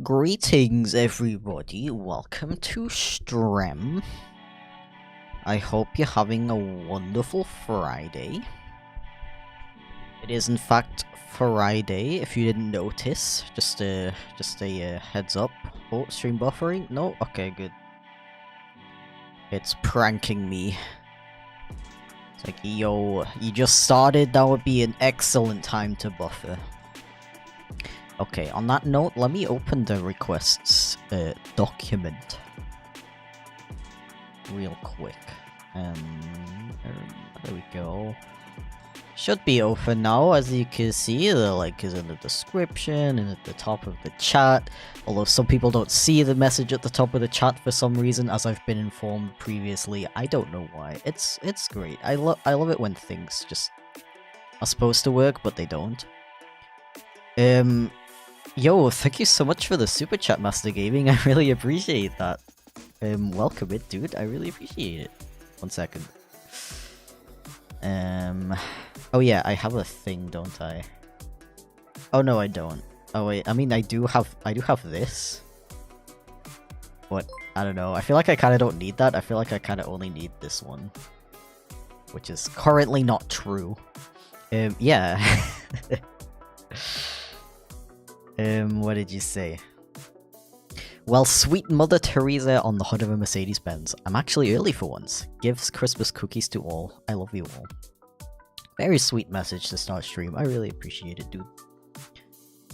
Greetings everybody, welcome to stream. I hope you're having a wonderful Friday. It is in fact Friday, if you didn't notice. Just a heads up. Oh, stream buffering? No? Okay, good. It's pranking me. It's like, yo, you just started, that would be an excellent time to buffer. Okay, on that note, let me open the requests document real quick. There we go. Should be open now, as you can see. The link is in the description and at the top of the chat. Although some people don't see the message at the top of the chat for some reason, as I've been informed previously. I don't know why. It's great. I love it when things just are supposed to work, but they don't. Yo, thank you so much for the super chat, Master Gaming. I really appreciate that. Welcome it, dude. I really appreciate it. 1 second. Oh yeah, I have a thing, don't I? Oh no, I don't. Oh wait, I mean I do have this. But I don't know. I feel like I kind of don't need that. I feel like I kind of only need this one, which is currently not true. Yeah. What did you say? Well, sweet Mother Teresa on the hood of a Mercedes-Benz. I'm actually early for once. Gives Christmas cookies to all. I love you all. Very sweet message to start stream. I really appreciate it, dude.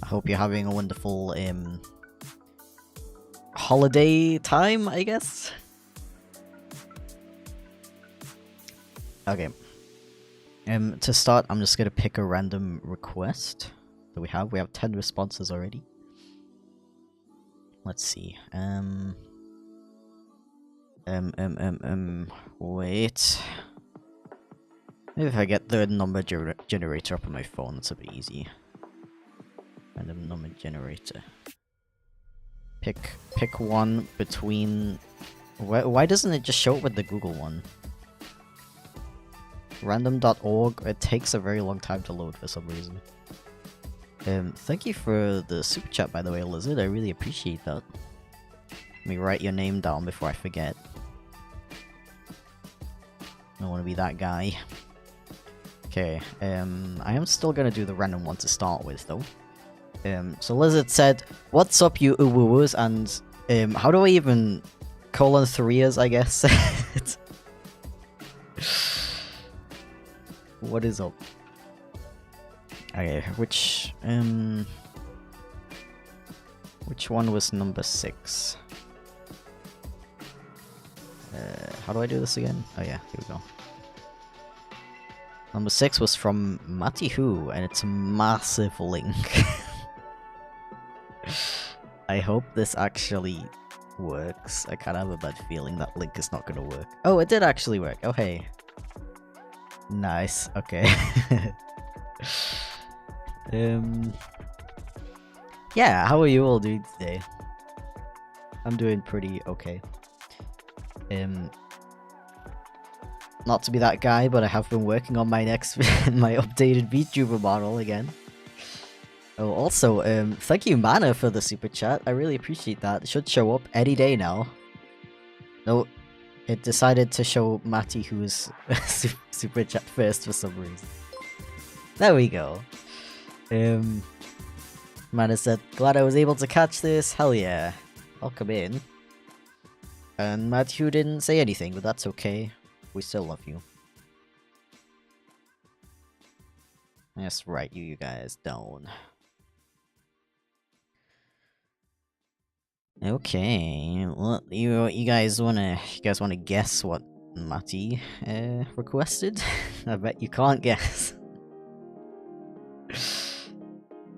I hope you're having a wonderful, holiday time, I guess? Okay. To start, I'm just gonna pick a random request. We have 10 responses already. Let's see. Wait. Maybe if I get the number generator up on my phone, that's a bit easy. Random number generator. Pick one between. Why doesn't it just show up with the Google one? Random.org. It takes a very long time to load for some reason. Thank you for the super chat, by the way, Lizard. I really appreciate that. Let me write your name down before I forget. I don't want to be that guy. Okay, I am still gonna do the random one to start with, though. So Lizard said, "What's up, you uwuwus?" And, how do I even... :3s, I guess? What is up? Okay, which one was number 6? How do I do this again? Oh yeah, here we go. Number 6 was from Matty Who, and it's a massive link. I hope this actually works. I kind of have a bad feeling that link is not gonna work. Oh, it did actually work. Oh hey. Nice, okay. Yeah, how are you all doing today? I'm doing pretty okay. Not to be that guy, but I have been working on my next, my updated VTuber model again. Oh, also, thank you Mana for the super chat. I really appreciate that. It should show up any day now. No, it decided to show Matty who's super chat first for some reason. There we go. Mana said, "Glad I was able to catch this. Hell yeah. Welcome in." And Matthew didn't say anything, but that's okay. We still love you. That's right, you guys don't. Okay, well, you guys wanna guess what Matty requested? I bet you can't guess.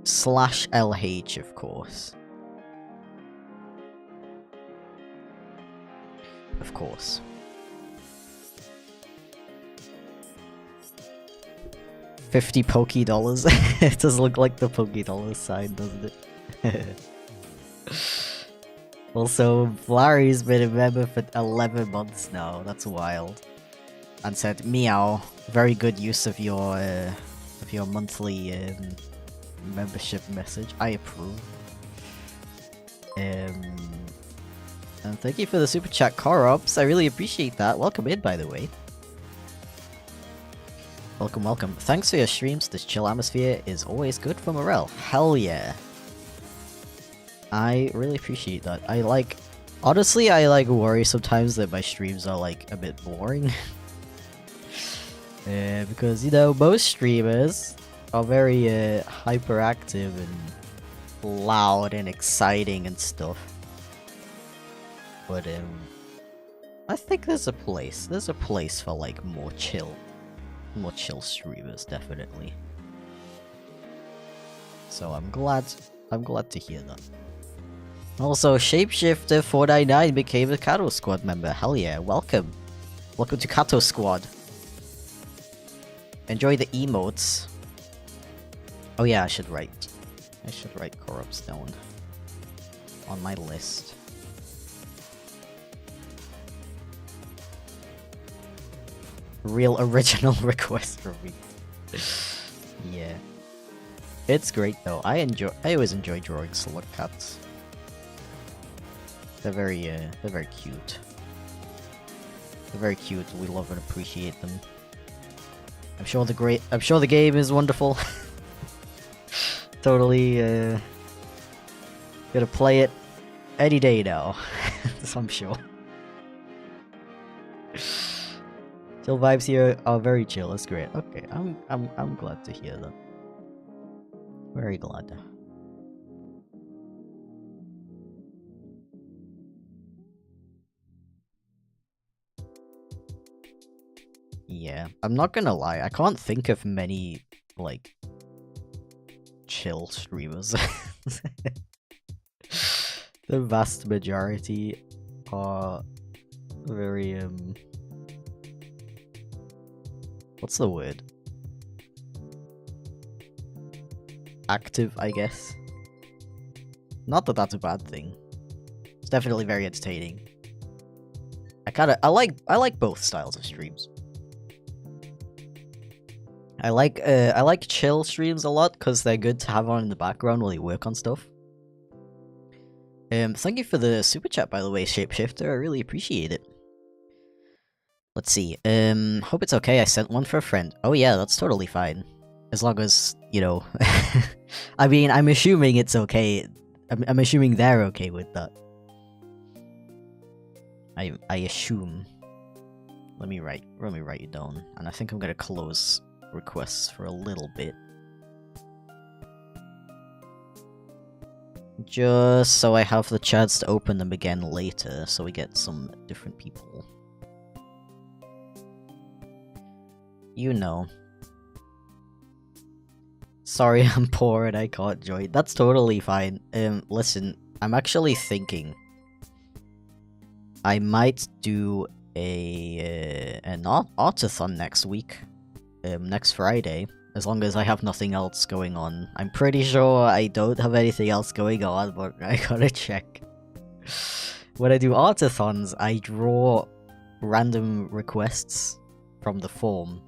/LH, of course. Of course. $50 Poké dollars. It does look like the Poké dollars sign, doesn't it? Also, Larry's been a member for 11 months now. That's wild. And said, "Meow, very good use of your monthly membership message. I approve." And thank you for the super chat, Collabs. I really appreciate that. Welcome in, by the way. Welcome, welcome. Thanks for your streams. This chill atmosphere is always good for morale. Hell yeah. I really appreciate that. Honestly, I worry sometimes that my streams are a bit boring. Because, you know, most streamers are very hyperactive and loud and exciting and stuff. But I think there's a place for more chill streamers, definitely. So I'm glad to hear that. Also, Shapeshifter499 became a Kato Squad member. Hell yeah, welcome. Welcome to Kato Squad. Enjoy the emotes. Oh yeah, I should write Collabs down on my list. Real original request from me. Yeah. It's great though. I always enjoy drawing slug cats. They're very cute. They're very cute. We love and appreciate them. I'm sure the game is wonderful. Totally gonna play it any day now. I'm sure. Chill vibes here are very chill. That's great. Okay, I'm glad to hear that. Very glad. Yeah, I'm not gonna lie. I can't think of many chill streamers. The vast majority are very what's the word? Active, I guess. Not that that's a bad thing. It's definitely very entertaining. I like both styles of streams. I like chill streams a lot because they're good to have on in the background while you work on stuff. Thank you for the super chat, by the way, Shapeshifter. I really appreciate it. Let's see. Hope it's okay. I sent one for a friend. Oh yeah, that's totally fine. As long as, you know... I mean, I'm assuming it's okay. I'm assuming they're okay with that. I assume. Let me write it down. And I think I'm gonna close requests for a little bit. Just so I have the chance to open them again later, so we get some different people. You know. Sorry, I'm poor and I can't join. That's totally fine. Listen, I'm actually thinking I might do an artathon next week. Next Friday, as long as I have nothing else going on. I'm pretty sure I don't have anything else going on, but I gotta check. When I do artathons, I draw random requests from the form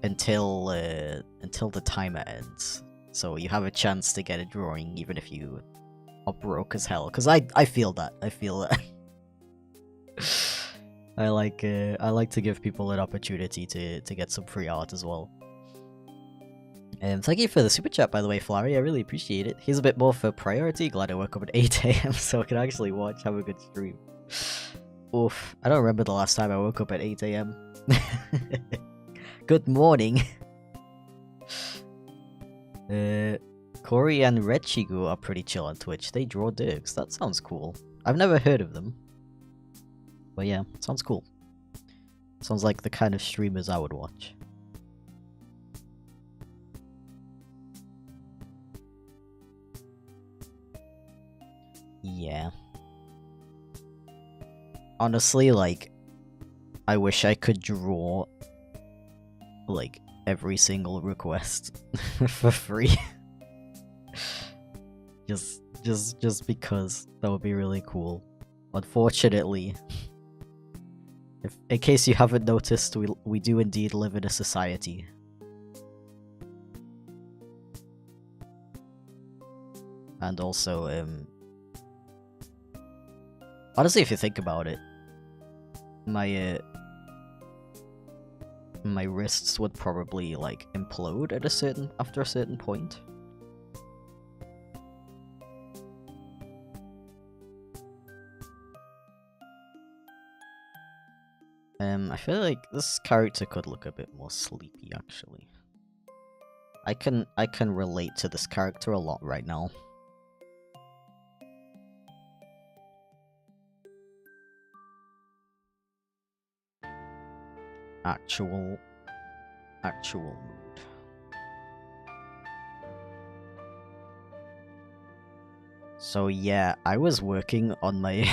until the timer ends. So you have a chance to get a drawing even if you are broke as hell. Cause I feel that. I feel that. I like to give people an opportunity to get some free art as well. And thank you for the super chat, by the way, Flary. I really appreciate it. Here's a bit more for priority. Glad I woke up at 8 AM so I can actually have a good stream. Oof, I don't remember the last time I woke up at 8 AM. Good morning. Corey and Rechigu are pretty chill on Twitch. They draw dirks. That sounds cool. I've never heard of them. But yeah, sounds cool. Sounds like the kind of streamers I would watch. Yeah. Honestly, I wish I could draw, every single request for free. just because that would be really cool. Unfortunately, in case you haven't noticed, we do indeed live in a society. And also, Honestly, if you think about it, my wrists would probably like implode at after a certain point. I feel like this character could look a bit more sleepy actually. I can relate to this character a lot right now. Actual mood. So yeah, I was working on my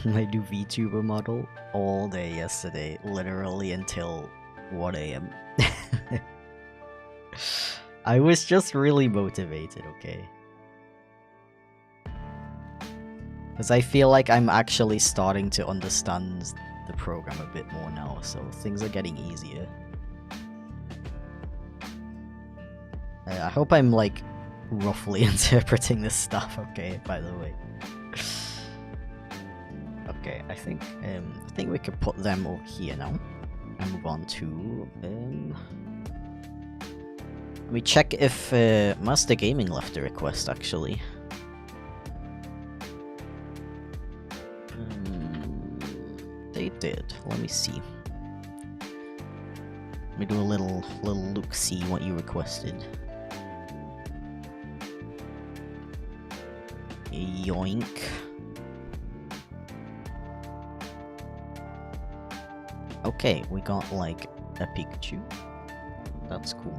my new VTuber model all day yesterday, literally until 1 AM. I was just really motivated, okay? Because I feel like I'm actually starting to understand the program a bit more now, so things are getting easier. I hope I'm like roughly interpreting this stuff, okay, by the way. Okay, I think we could put them over here now and move on to let me check if Master Gaming left a request actually. They did. Let me see. Let me do a little look-see what you requested. Yoink. Okay, we got like a Pikachu. That's cool.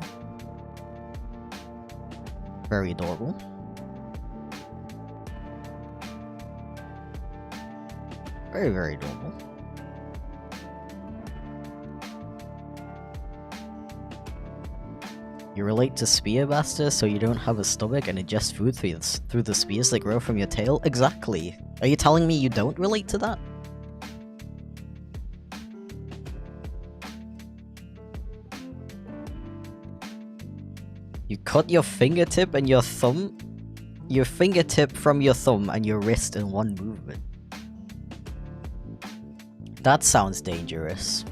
Very adorable. Very, very adorable. You relate to Spear Master, so you don't have a stomach and ingest food through the spears that grow from your tail? Exactly. Are you telling me you don't relate to that? You cut your fingertip and your thumb? Your fingertip from your thumb and your wrist in one movement. That sounds dangerous.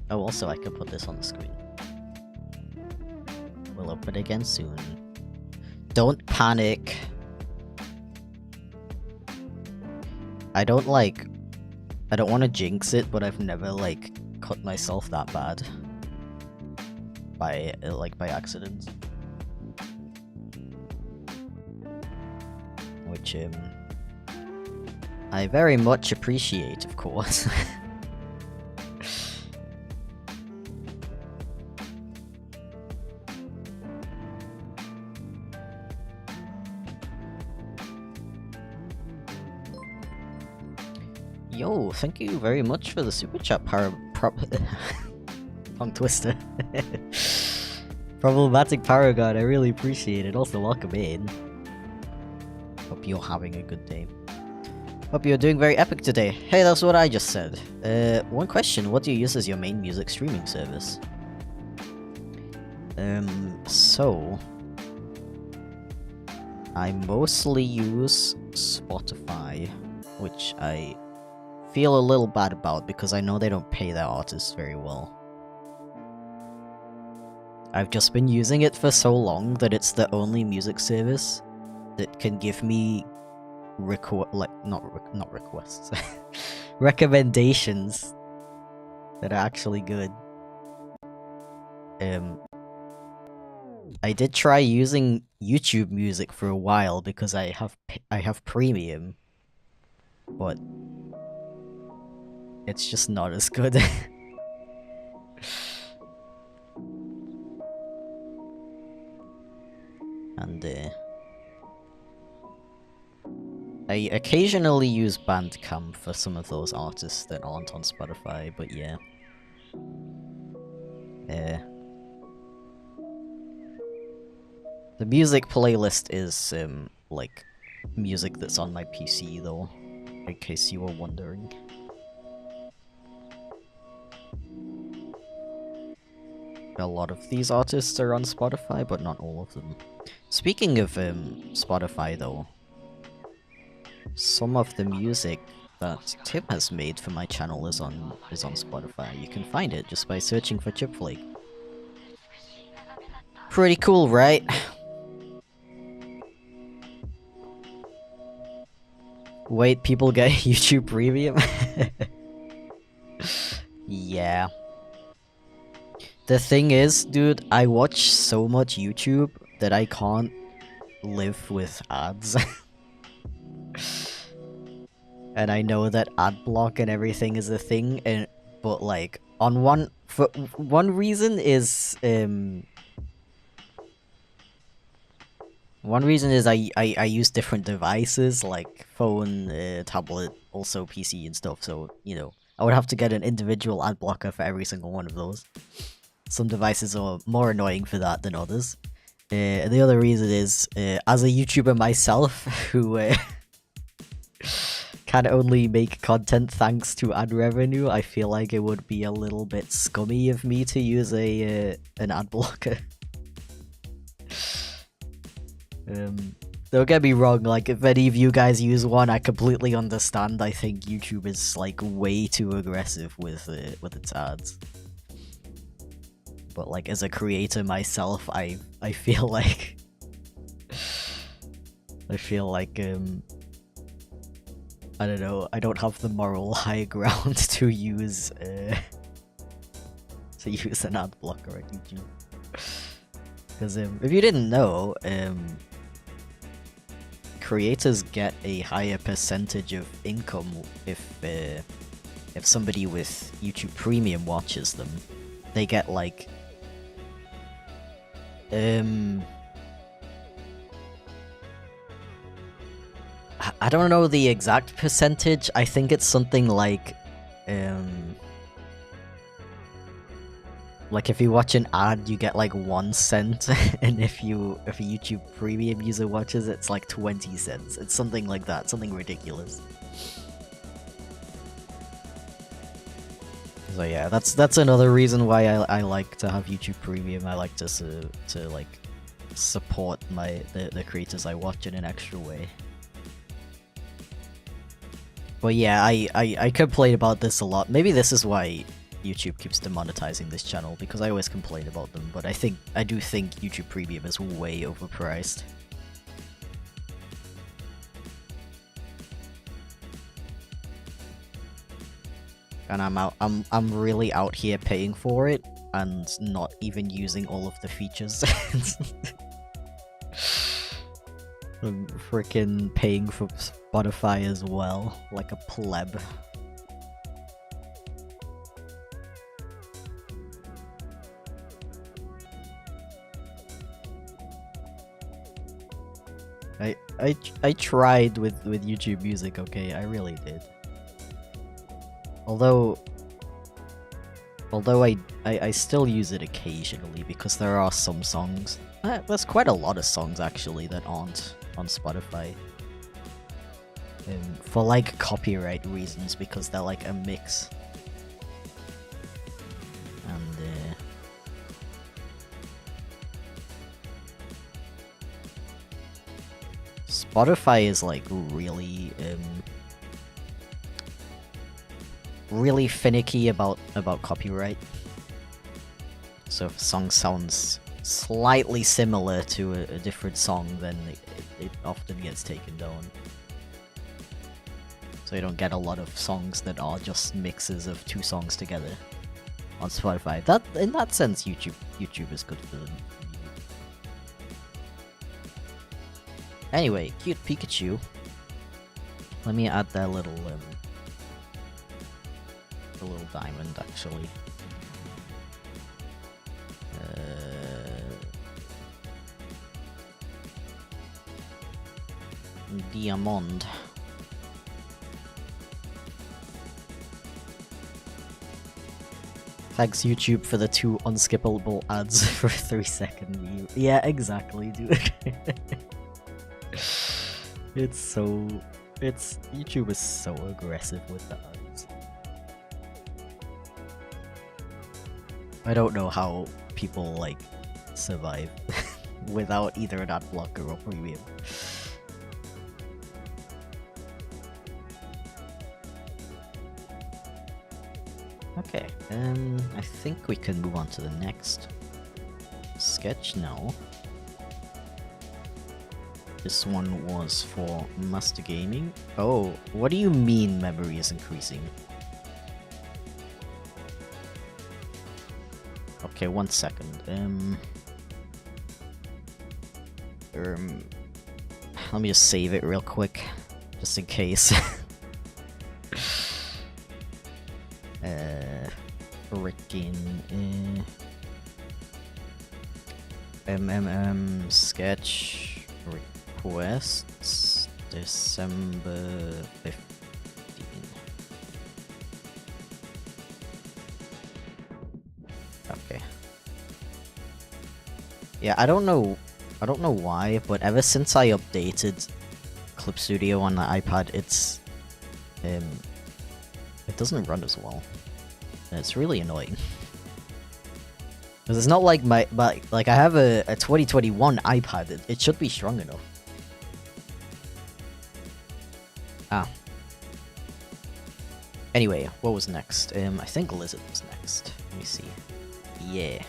Oh, also I could put this on the screen. We'll open it again soon. Don't panic. I don't want to jinx it, but I've never like cut myself that bad by accident. Which I very much appreciate, of course. Yo, thank you very much for the super chat, tongue twister. Problematic Paragon, I really appreciate it. Also, welcome in. Hope you're having a good day. Hope you're doing very epic today. Hey, that's what I just said. One question, what do you use as your main music streaming service? So... I mostly use Spotify, which I feel a little bad about because I know they don't pay their artists very well. I've just been using it for so long that it's the only music service that can give me not requests, recommendations that are actually good. I did try using YouTube Music for a while because I have premium, but it's just not as good. And I occasionally use Bandcamp for some of those artists that aren't on Spotify, but yeah. The music playlist is like music that's on my PC though, in case you were wondering. A lot of these artists are on Spotify, but not all of them. Speaking of Spotify though, some of the music that Tim has made for my channel is on Spotify. You can find it just by searching for Chipflake. Pretty cool, right? Wait, people get YouTube Premium? Yeah. The thing is, dude, I watch so much YouTube that I can't live with ads. And I know that ad block and everything is a thing, but like on one reason is I use different devices like phone, tablet, also PC and stuff. So you know I would have to get an individual ad blocker for every single one of those. Some devices are more annoying for that than others. And the other reason is, as a YouTuber myself, who can only make content thanks to ad revenue, I feel like it would be a little bit scummy of me to use an ad blocker. Don't get me wrong, like, if any of you guys use one, I completely understand. I think YouTube is, like, way too aggressive with its ads. But, like, as a creator myself, I feel like... I don't know, I don't have the moral high ground to use, an ad blocker at YouTube. Because, if you didn't know, creators get a higher percentage of income if somebody with YouTube Premium watches them. They get, like... I don't know the exact percentage. I think it's something like if you watch an ad, you get like 1 cent, and if a YouTube Premium user watches, it's like 20 cents. It's something like that, something ridiculous. So yeah, that's another reason why I like to have YouTube Premium. I like to like support the creators I watch in an extra way. But yeah, I complain about this a lot. Maybe this is why YouTube keeps demonetizing this channel, because I always complain about them, but I do think YouTube Premium is way overpriced. And I'm really out here paying for it and not even using all of the features. I'm freaking paying for Spotify as well, like a pleb. I tried with YouTube Music, okay, I really did. Although I still use it occasionally because there are some songs. There's quite a lot of songs actually that aren't on Spotify. For like copyright reasons, because they're like a mix. And Spotify is like really really finicky about copyright. So if a song sounds slightly similar to a different song, then it often gets taken down. So you don't get a lot of songs that are just mixes of 2 songs together on Spotify. In that sense, YouTube is good for them. Anyway, cute Pikachu. Let me add that little the little diamond actually. Diamond. Thanks YouTube for the 2 unskippable ads for a 3-second view. Yeah, exactly, dude. YouTube is so aggressive with the ads. I don't know how people like survive without either an ad blocker or premium. Okay, I think we can move on to the next sketch now. This one was for Master Gaming. Oh, what do you mean memory is increasing? Okay, 1 second. Let me just save it real quick, just in case. Freaking sketch requests December 15. Okay. Yeah, I don't know why, but ever since I updated Clip Studio on the iPad, it doesn't run as well. And it's really annoying. Because it's not like like I have a 2021 iPad, it should be strong enough. Ah. Anyway, what was next? I think Lizard was next. Let me see. Yeah.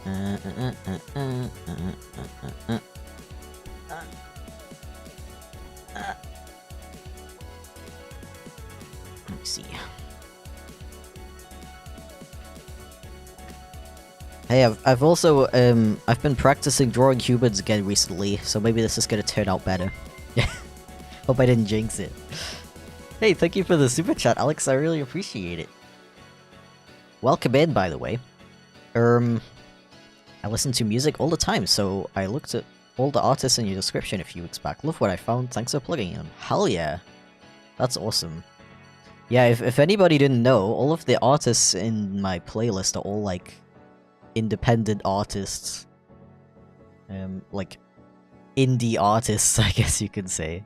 Let me see. Hey, I've also I've been practicing drawing humans again recently, so maybe this is gonna turn out better. Hope I didn't jinx it. Hey, thank you for the super chat, Alex. I really appreciate it. Welcome in, by the way. I listen to music all the time, so I looked at all the artists in your description a few weeks back. Love what I found. Thanks for plugging them. Hell yeah, that's awesome. Yeah, if anybody didn't know, all of the artists in my playlist are all like independent artists, like indie artists, I guess you could say.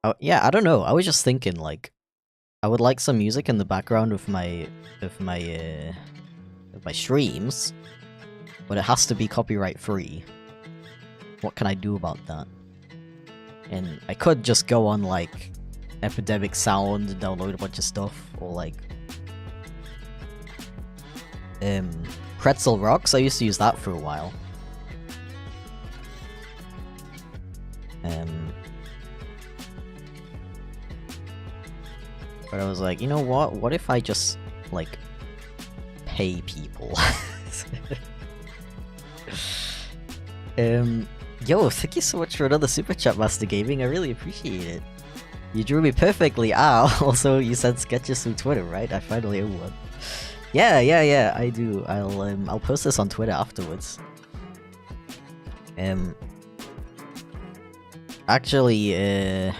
Oh, yeah, I don't know. I was just thinking, like, I would like some music in the background of my streams, but it has to be copyright free. What can I do about that? And I could just go on like Epidemic Sound and download a bunch of stuff, or like Pretzel Rocks. I used to use that for a while. But I was like, you know what? What if I just like pay people? Yo, thank you so much for another super chat, Master Gaming. I really appreciate it. You drew me perfectly. Ah, also you sent sketches through Twitter, right? I finally own one. Yeah, I do. I'll post this on Twitter afterwards. Actually,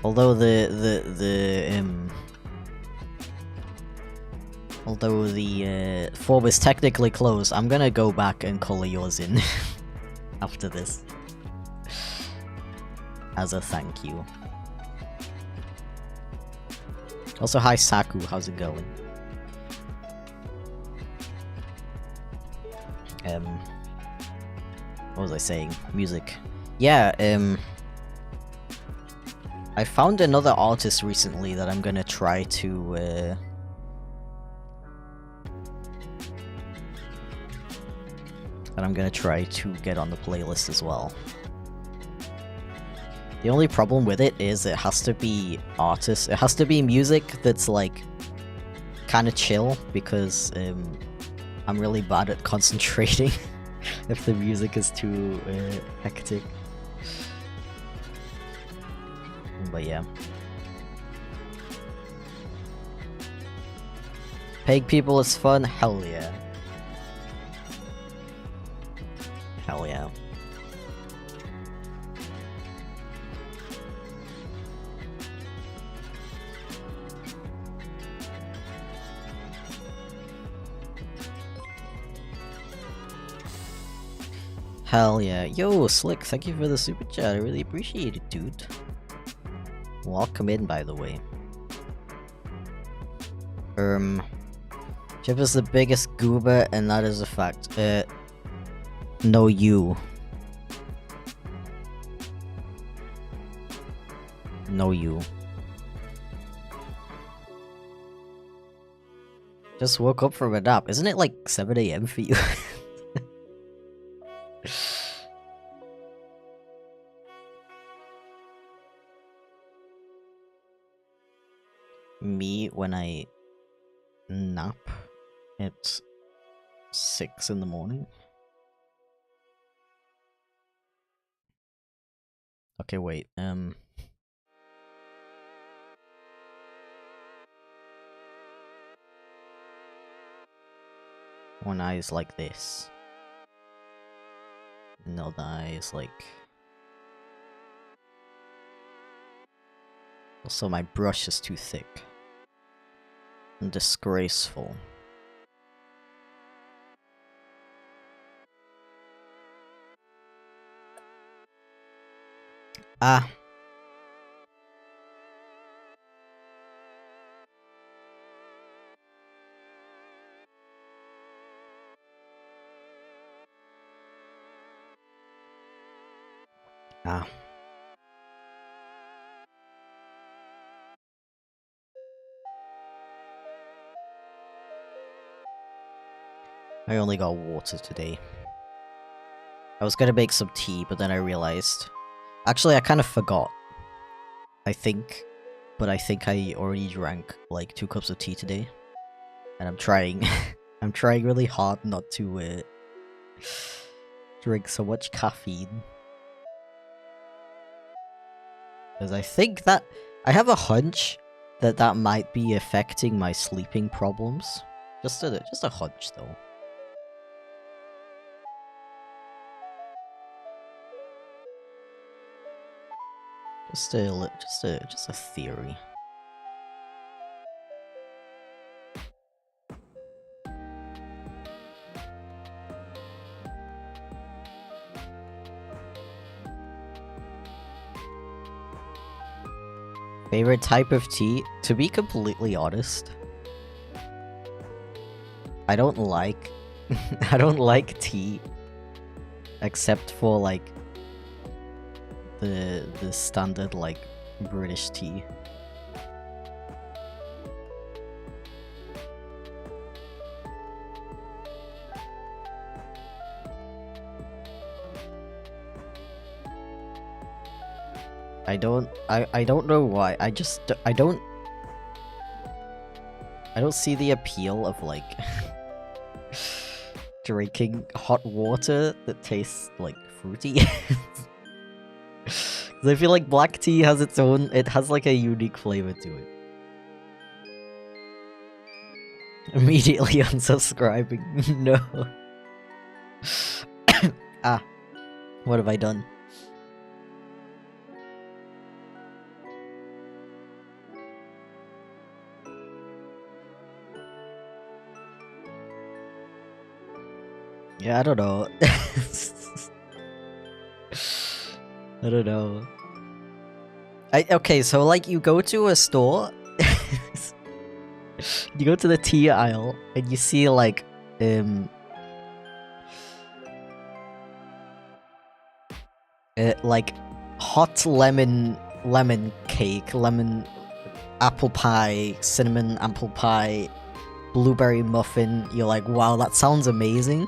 although the form is technically closed, I'm gonna go back and color yours in after this as a thank you. Also, hi Saku, how's it going? What was I saying? Music. Yeah, I found another artist recently that I'm gonna try to get on the playlist as well. The only problem with it is it has to be artist. It has to be music that's like kind of chill, because I'm really bad at concentrating if the music is too hectic. But yeah. Paying people is fun? Hell yeah. Hell yeah. Hell yeah. Yo, Slick, thank you for the super chat. I really appreciate it, dude. Welcome in, by the way. Chip is the biggest goober, and that is a fact. No, you. No, you. Just woke up from a nap. Isn't it like 7 AM for you? Me, when I nap, it's 6 in the morning. Okay, wait, one eye is like this. Another eye is like... Also, my brush is too thick. And disgraceful. Ah. Ah. I only got water today. I was gonna make some tea, but then I realized... Actually, I kind of forgot. I think. But I think I already drank, like, 2 cups of tea today. And I'm trying... I'm trying really hard not to, drink so much caffeine. Because I think that... I have a hunch that that might be affecting my sleeping problems. Just a hunch, though. Just a theory. Favorite type of tea? To be completely honest, I don't like I don't like tea except for like the standard like British tea. I don't know why. I don't see the appeal of like drinking hot water that tastes like fruity. Cause I feel like black tea has its own, it has like a unique flavor to it. Immediately unsubscribing. No. Ah. What have I done? Yeah, I don't know. I don't know. Okay, so like you go to a store, you go to the tea aisle, and you see like like hot lemon cake, lemon apple pie, cinnamon apple pie, blueberry muffin. You're like, wow, that sounds amazing.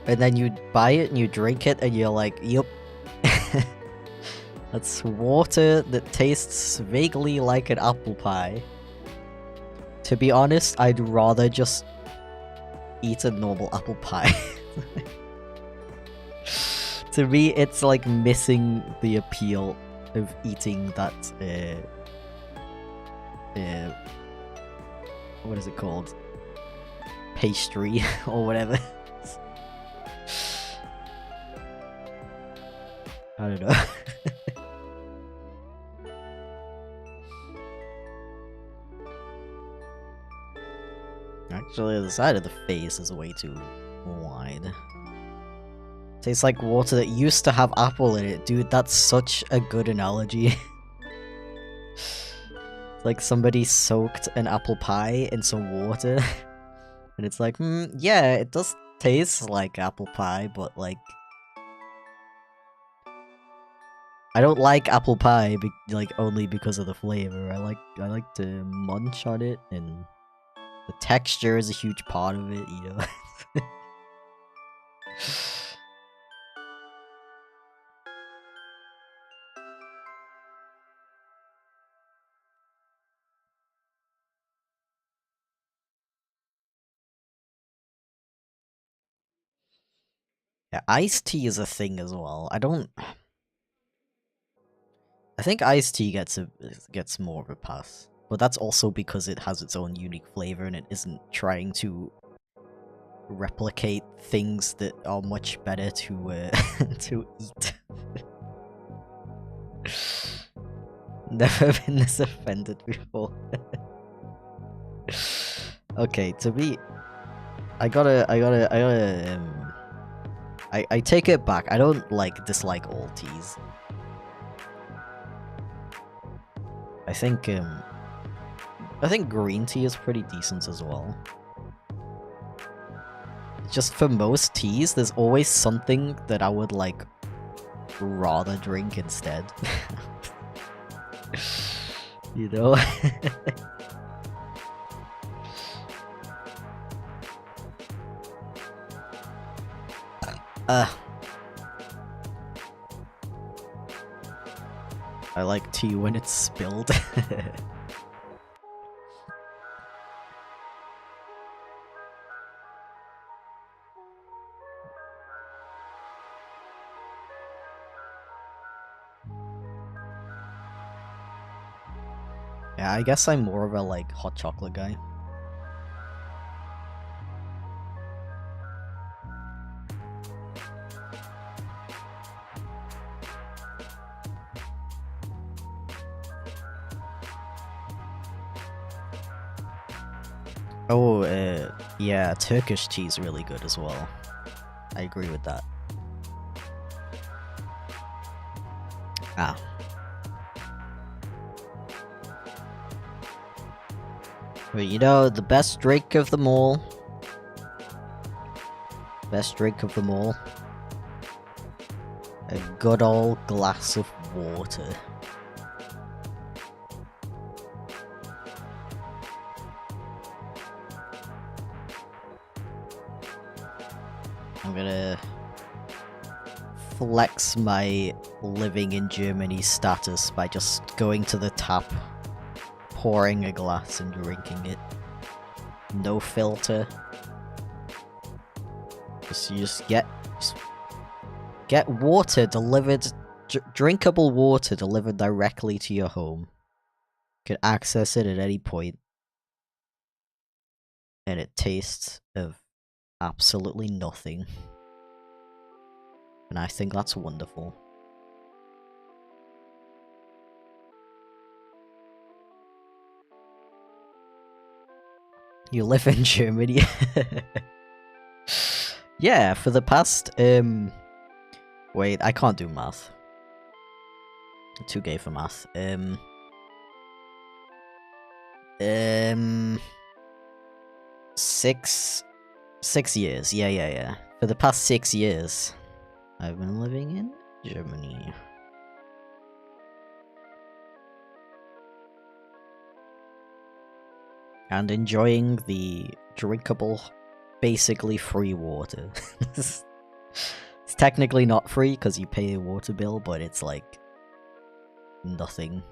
And then you buy it and you drink it and you're like, yup. That's water that tastes vaguely like an apple pie. To be honest, I'd rather just eat a normal apple pie. To me, it's like missing the appeal of eating that, what is it called? Pastry, or whatever. I don't know. Actually, the side of the face is way too wide. Tastes like water that used to have apple in it. Dude, that's such a good analogy. It's Like somebody soaked an apple pie in some water, and it's like, yeah, it does taste like apple pie, but like, I don't like apple pie like only because of the flavor. I like to munch on it, and the texture is a huge part of it, you know. Yeah, iced tea is a thing as well. I think iced tea gets more of a pass, but that's also because it has its own unique flavor and it isn't trying to replicate things that are much better to to eat. Never been this offended before. Okay, to be, I take it back. I don't dislike all teas. I think green tea is pretty decent as well. Just for most teas, there's always something that I would rather drink instead. You know? I like tea when it's spilled. Yeah, I guess I'm more of a hot chocolate guy. Oh, yeah, Turkish tea is really good as well. I agree with that. Ah. But you know, the best drink of them all. Best drink of them all. A good old glass of water. I'm gonna flex my living in Germany status by just going to the tap, pouring a glass and drinking it. No filter. Just get water delivered, drinkable water delivered directly to your home. You can access it at any point. And it tastes of absolutely nothing. And I think that's wonderful. You live in Germany? Yeah, for the past, wait, I can't do math. I'm too gay for math. 6 years. Yeah. For the past 6 years, I've been living in Germany. And enjoying the drinkable, basically free water. It's technically not free because you pay a water bill, but it's like nothing.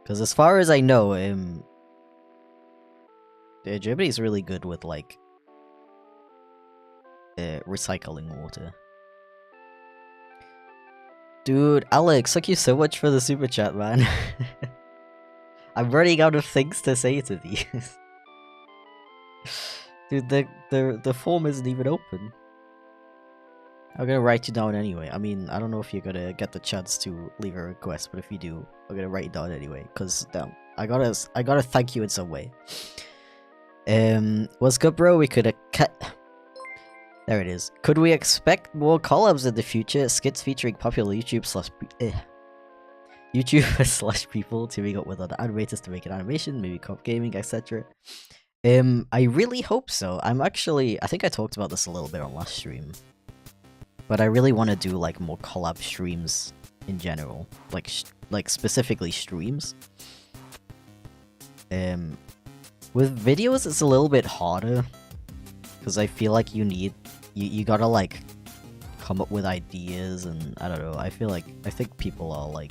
Because as far as I know, Germany's really good with recycling water. Dude, Alex, thank you so much for the super chat, man. I'm running out of things to say to these. Dude, the form isn't even open. I'm gonna write you down anyway. I mean, I don't know if you're gonna get the chance to leave a request, but if you do, I'm gonna write it down anyway. Cause I gotta thank you in some way. What's good, bro? We could there it is. Could we expect more collabs in the future? Skits featuring popular YouTube slash YouTubers slash people teaming up with other animators to make an animation, maybe co-op gaming, etc. I really hope so. I think I talked about this a little bit on last stream, but I really want to do like more collab streams in general, like specifically streams. With videos, it's a little bit harder because I feel like you gotta like come up with ideas, and I don't know. I think people are like,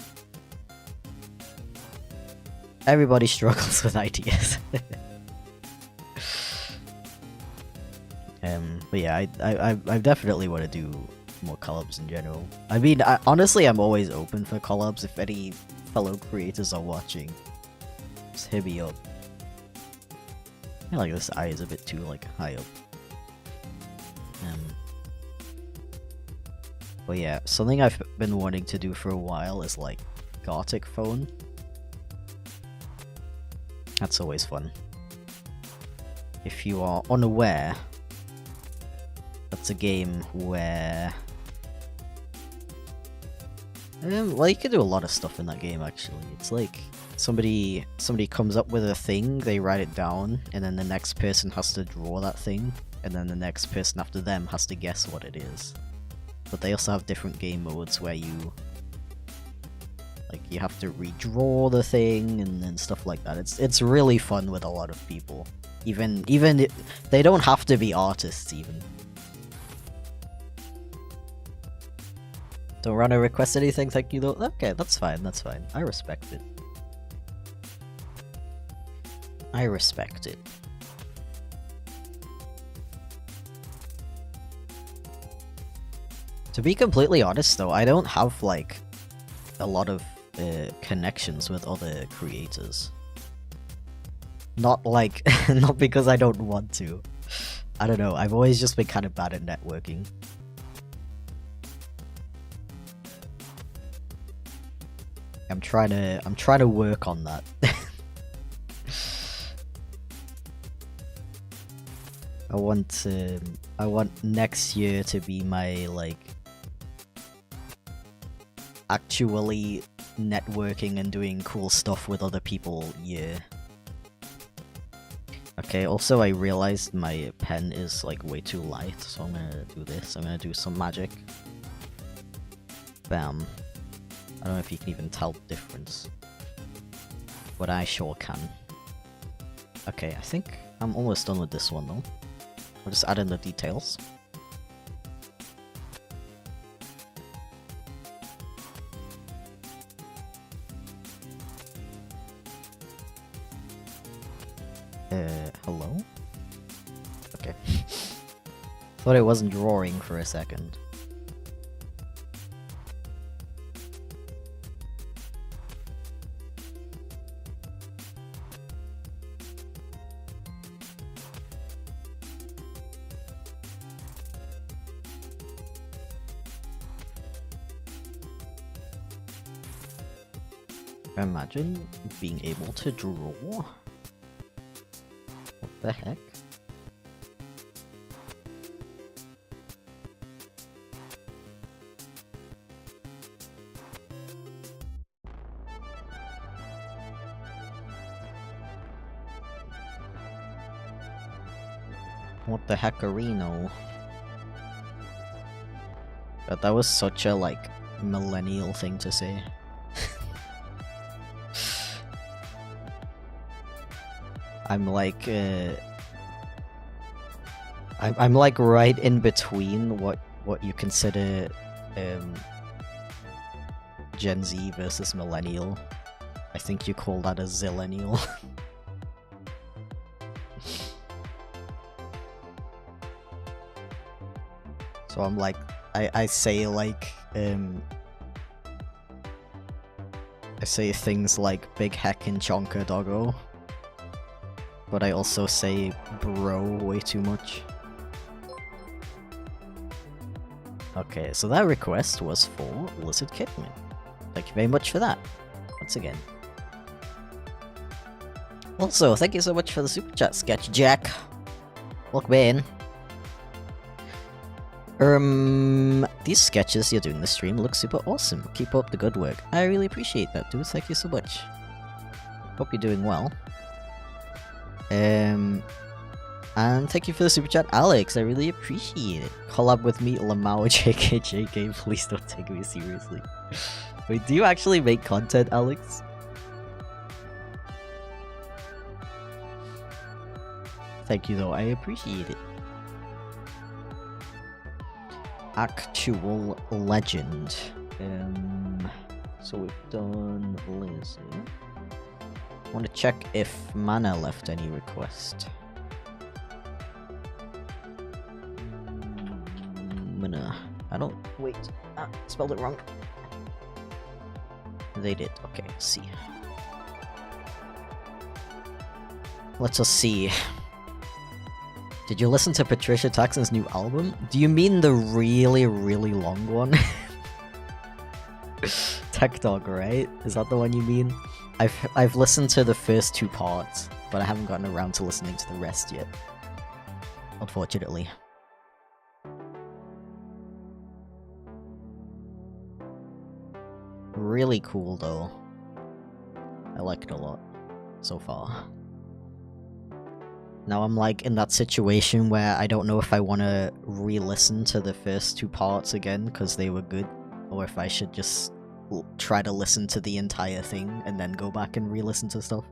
everybody struggles with ideas. But yeah, I definitely want to do more collabs in general. I mean, honestly, I'm always open for collabs. If any fellow creators are watching, just hit me up. I feel like this eye is a bit too like high up. But yeah, something I've been wanting to do for a while is like Gothic phone. That's always fun. If you are unaware, that's a game where well, you can do a lot of stuff in that game actually. It's like somebody comes up with a thing, they write it down, and then the next person has to draw that thing, and then the next person after them has to guess what it is. But they also have different game modes where you have to redraw the thing and stuff like that. It's really fun with a lot of people. Even they don't have to be artists even. Don't want to request anything, thank you though. Okay, that's fine, that's fine. I respect it. I respect it. To be completely honest though, I don't have like a lot of connections with other creators. Not like, not because I don't want to. I don't know, I've always just been kind of bad at networking. I'm trying to work on that. I want next year to be my like actually networking and doing cool stuff with other people year. Okay, also I realized my pen is like way too light, so I'm gonna do this. I'm gonna do some magic. Bam. I don't know if you can even tell the difference, but I sure can. Okay, I think I'm almost done with this one though. I'll just add in the details. Hello? Okay. Thought it wasn't drawing for a second. Imagine being able to draw. What the heck? What the heckarino? But that was such a like millennial thing to say. I'm like I'm like right in between what you consider Gen Z versus millennial. I think you call that a zillennial. So I'm like I say like I say things like big heck and chonka doggo. But I also say bro way too much. Okay, so that request was for Lizard Kidman. Thank you very much for that, once again. Also, thank you so much for the super chat, Sketch Jack. Welcome in. These sketches you're doing the stream look super awesome. Keep up the good work. I really appreciate that, dude. Thank you so much. Hope you're doing well. And thank you for the super chat, Alex. I really appreciate it. Collab with me, Lamau, JK. Please don't take me seriously. Wait, do you actually make content, Alex? Thank you, though. I appreciate it. Actual legend. So we've done Lizzie. I want to check if Mana left any request. Mana. I don't. Wait. Spelled it wrong. They did. Okay, let's see. Let's just see. Did you listen to Patricia Taxon's new album? Do you mean the really, really long one? Tech Dog, right? Is that the one you mean? I've listened to the first 2 parts, but I haven't gotten around to listening to the rest yet. Unfortunately. Really cool though. I like it a lot so far. Now I'm like in that situation where I don't know if I want to re-listen to the first 2 parts again because they were good, or if I should just try to listen to the entire thing and then go back and re-listen to stuff.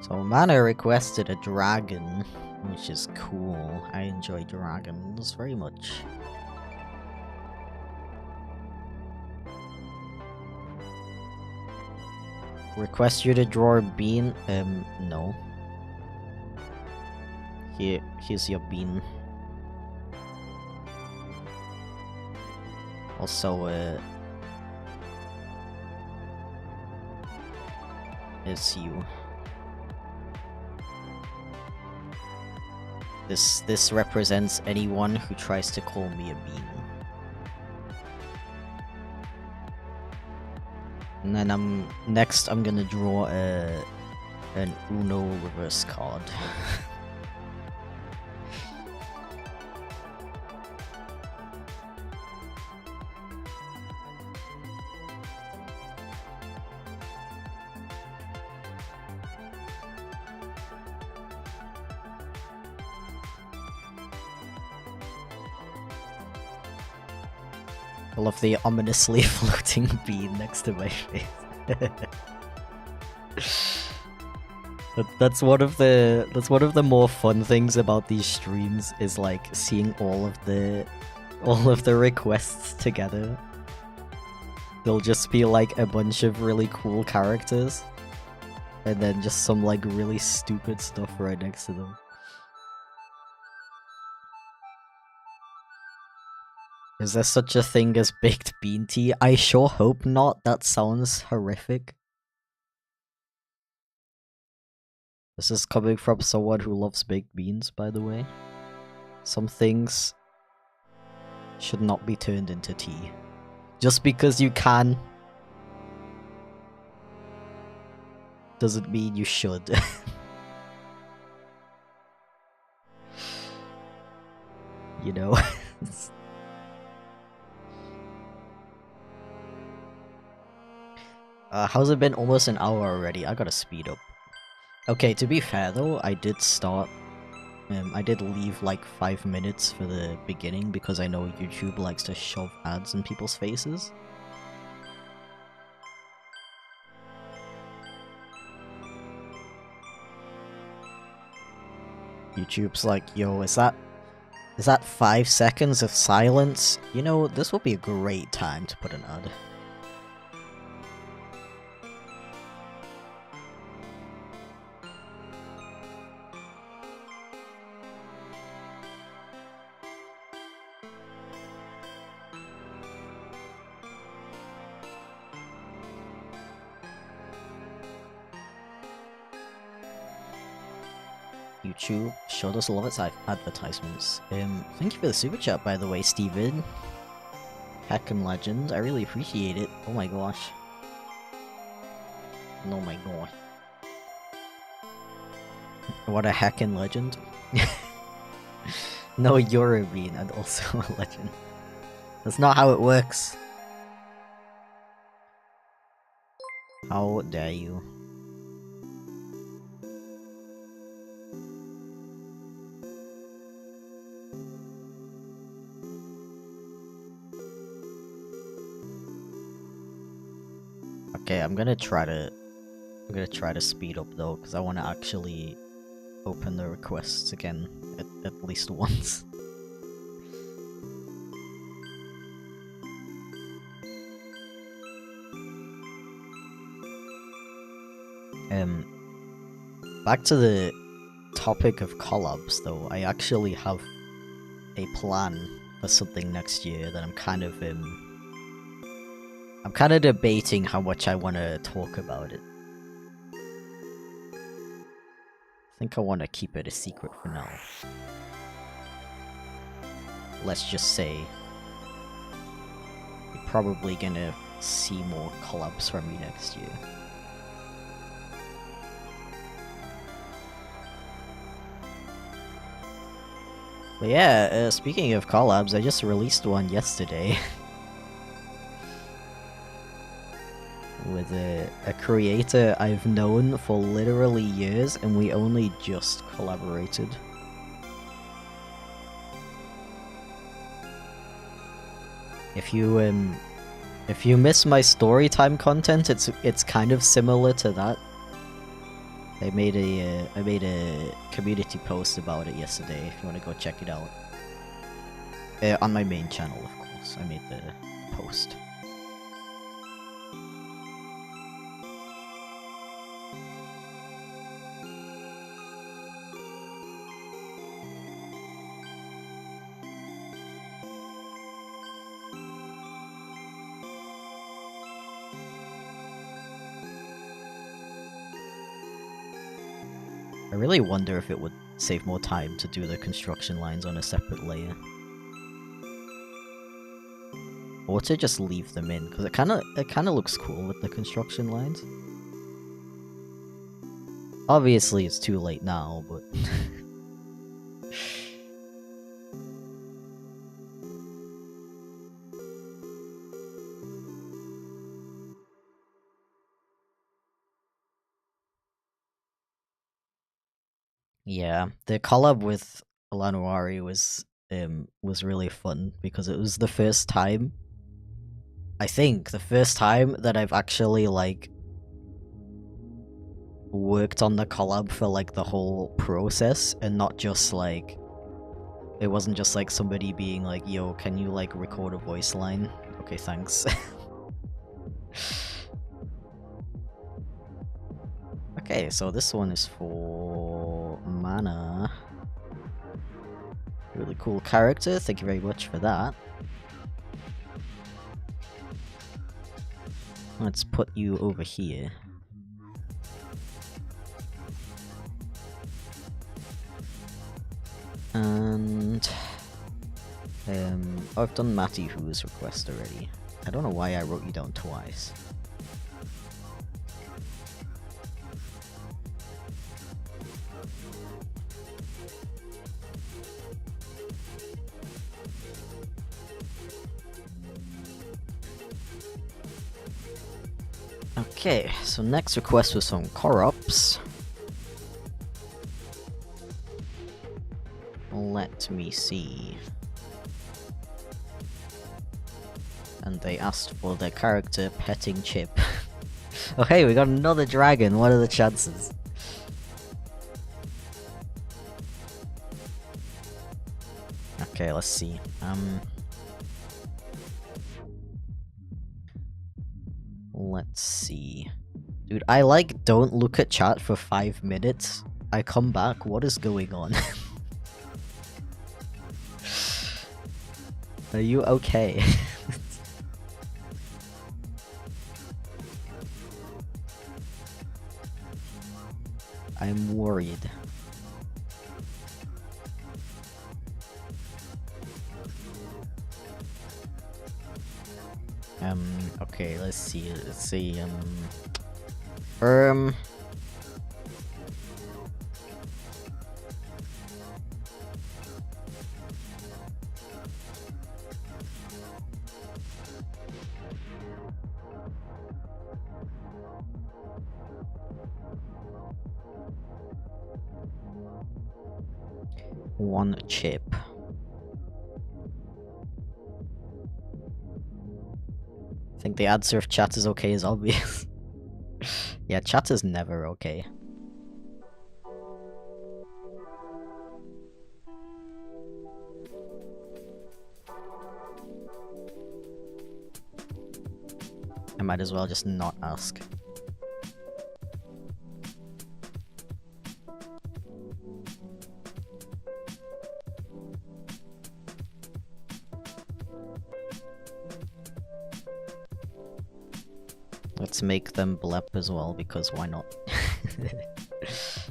So Mana requested a dragon, which is cool. I enjoy dragons very much. Request you to draw a bean? No. Here's your bean. Also, it's you. This represents anyone who tries to call me a bean. And then next I'm gonna draw an Uno reverse card. I love the ominously floating bean next to my face. That's one of the more fun things about these streams, is like seeing all of the requests together. There'll just be like a bunch of really cool characters, and then just some like really stupid stuff right next to them. Is there such a thing as baked bean tea? I sure hope not. That sounds horrific. This is coming from someone who loves baked beans, by the way. Some things should not be turned into tea. Just because you can doesn't mean you should. You know? How's it been? Almost an hour already. I gotta speed up. Okay, to be fair though, I did start... I did leave like 5 minutes for the beginning because I know YouTube likes to shove ads in people's faces. YouTube's like, yo, is that 5 seconds of silence? You know, this will be a great time to put an ad. YouTube sure does love its advertisements. Thank you for the super chat, by the way, Steven. heckin' legend. I really appreciate it. Oh my gosh. Oh my god. What a heckin' legend. No, you're a bean and also a legend. That's not how it works. How dare you? Okay, I'm gonna try to speed up though, because I want to actually open the requests again at least once. Back to the topic of collabs though, I actually have a plan for something next year that I'm kind of debating how much I want to talk about it. I think I want to keep it a secret for now. Let's just say you're probably gonna see more collabs from me next year. But yeah, speaking of collabs, I just released one yesterday. With a creator I've known for literally years, and we only just collaborated. If you miss my storytime content, it's kind of similar to that. I made a community post about it yesterday. If you want to go check it out, on my main channel, of course. I made the post. I really wonder if it would save more time to do the construction lines on a separate layer. Or to just leave them in, because it kinda looks cool with the construction lines. Obviously it's too late now, but... Yeah, the collab with Lanuari was really fun because it was the first time, I think, the first time that I've actually like worked on the collab for like the whole process, and not just like, it wasn't just like somebody being like, yo, can you like record a voice line? Okay, thanks. Okay, so this one is for Mana. Really cool character, thank you very much for that. Let's put you over here. And... I've done Matty Who's request already. I don't know why I wrote you down twice. Okay, so next request was from Collabs. Let me see. And they asked for their character petting Chip. Okay, we got another dragon, what are the chances? Okay, let's see. Let's see. Dude, I like don't look at chat for 5 minutes. I come back, what is going on? Are you okay? I'm worried. Okay, let's see. One chip. I think the answer if chat is okay is obvious. Yeah, chat is never okay. I might as well just not ask. Let's make them blep as well, because why not? This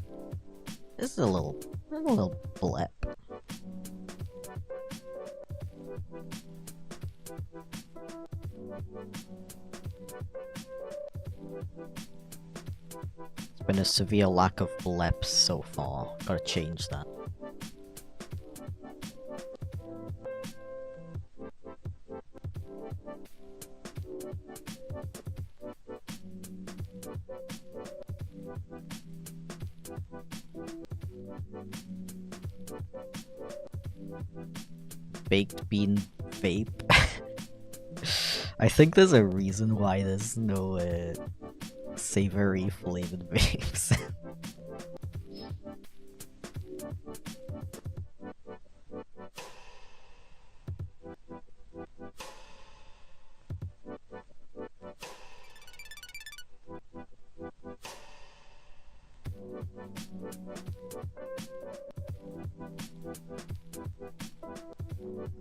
is a little blep. It's been a severe lack of bleps so far. Gotta change that. Baked bean vape. I think there's a reason why there's no savory flavored vapes.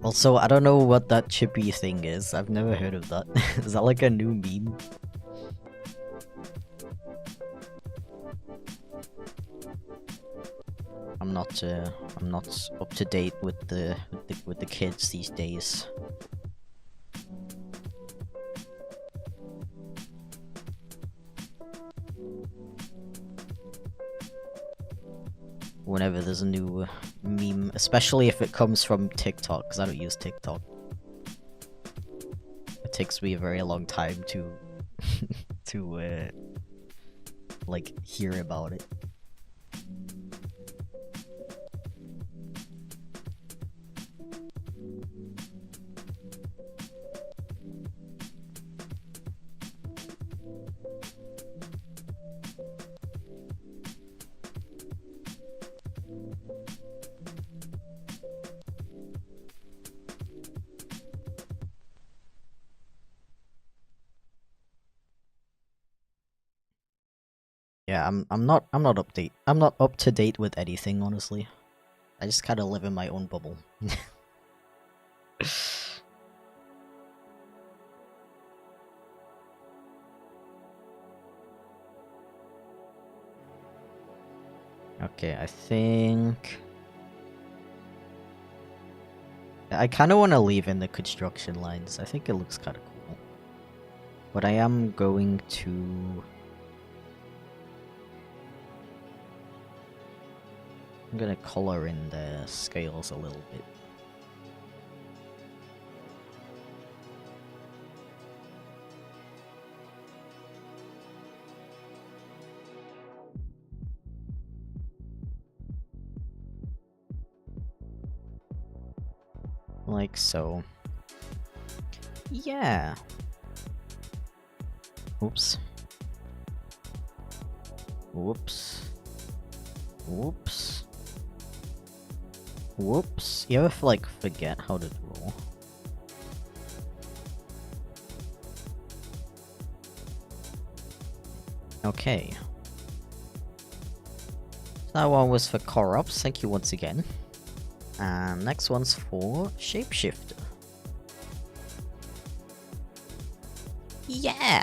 Also, I don't know what that chippy thing is. I've never heard of that. Is that like a new meme? I'm not up to date with the kids these days. Whenever there's a new meme, especially if it comes from TikTok, because I don't use TikTok. It takes me a very long time to like hear about it. Yeah, I'm not up to date with anything, honestly. I just kind of live in my own bubble. Okay, I think I kind of want to leave in the construction lines. I think it looks kind of cool. But I am going to... I'm gonna color in the scales a little bit. Like so. Yeah. Oops. Whoops. Whoops. Whoops. You ever like forget how to draw? Okay. That one was for Collabs, thank you once again. And next one's for Shapeshifter. Yeah!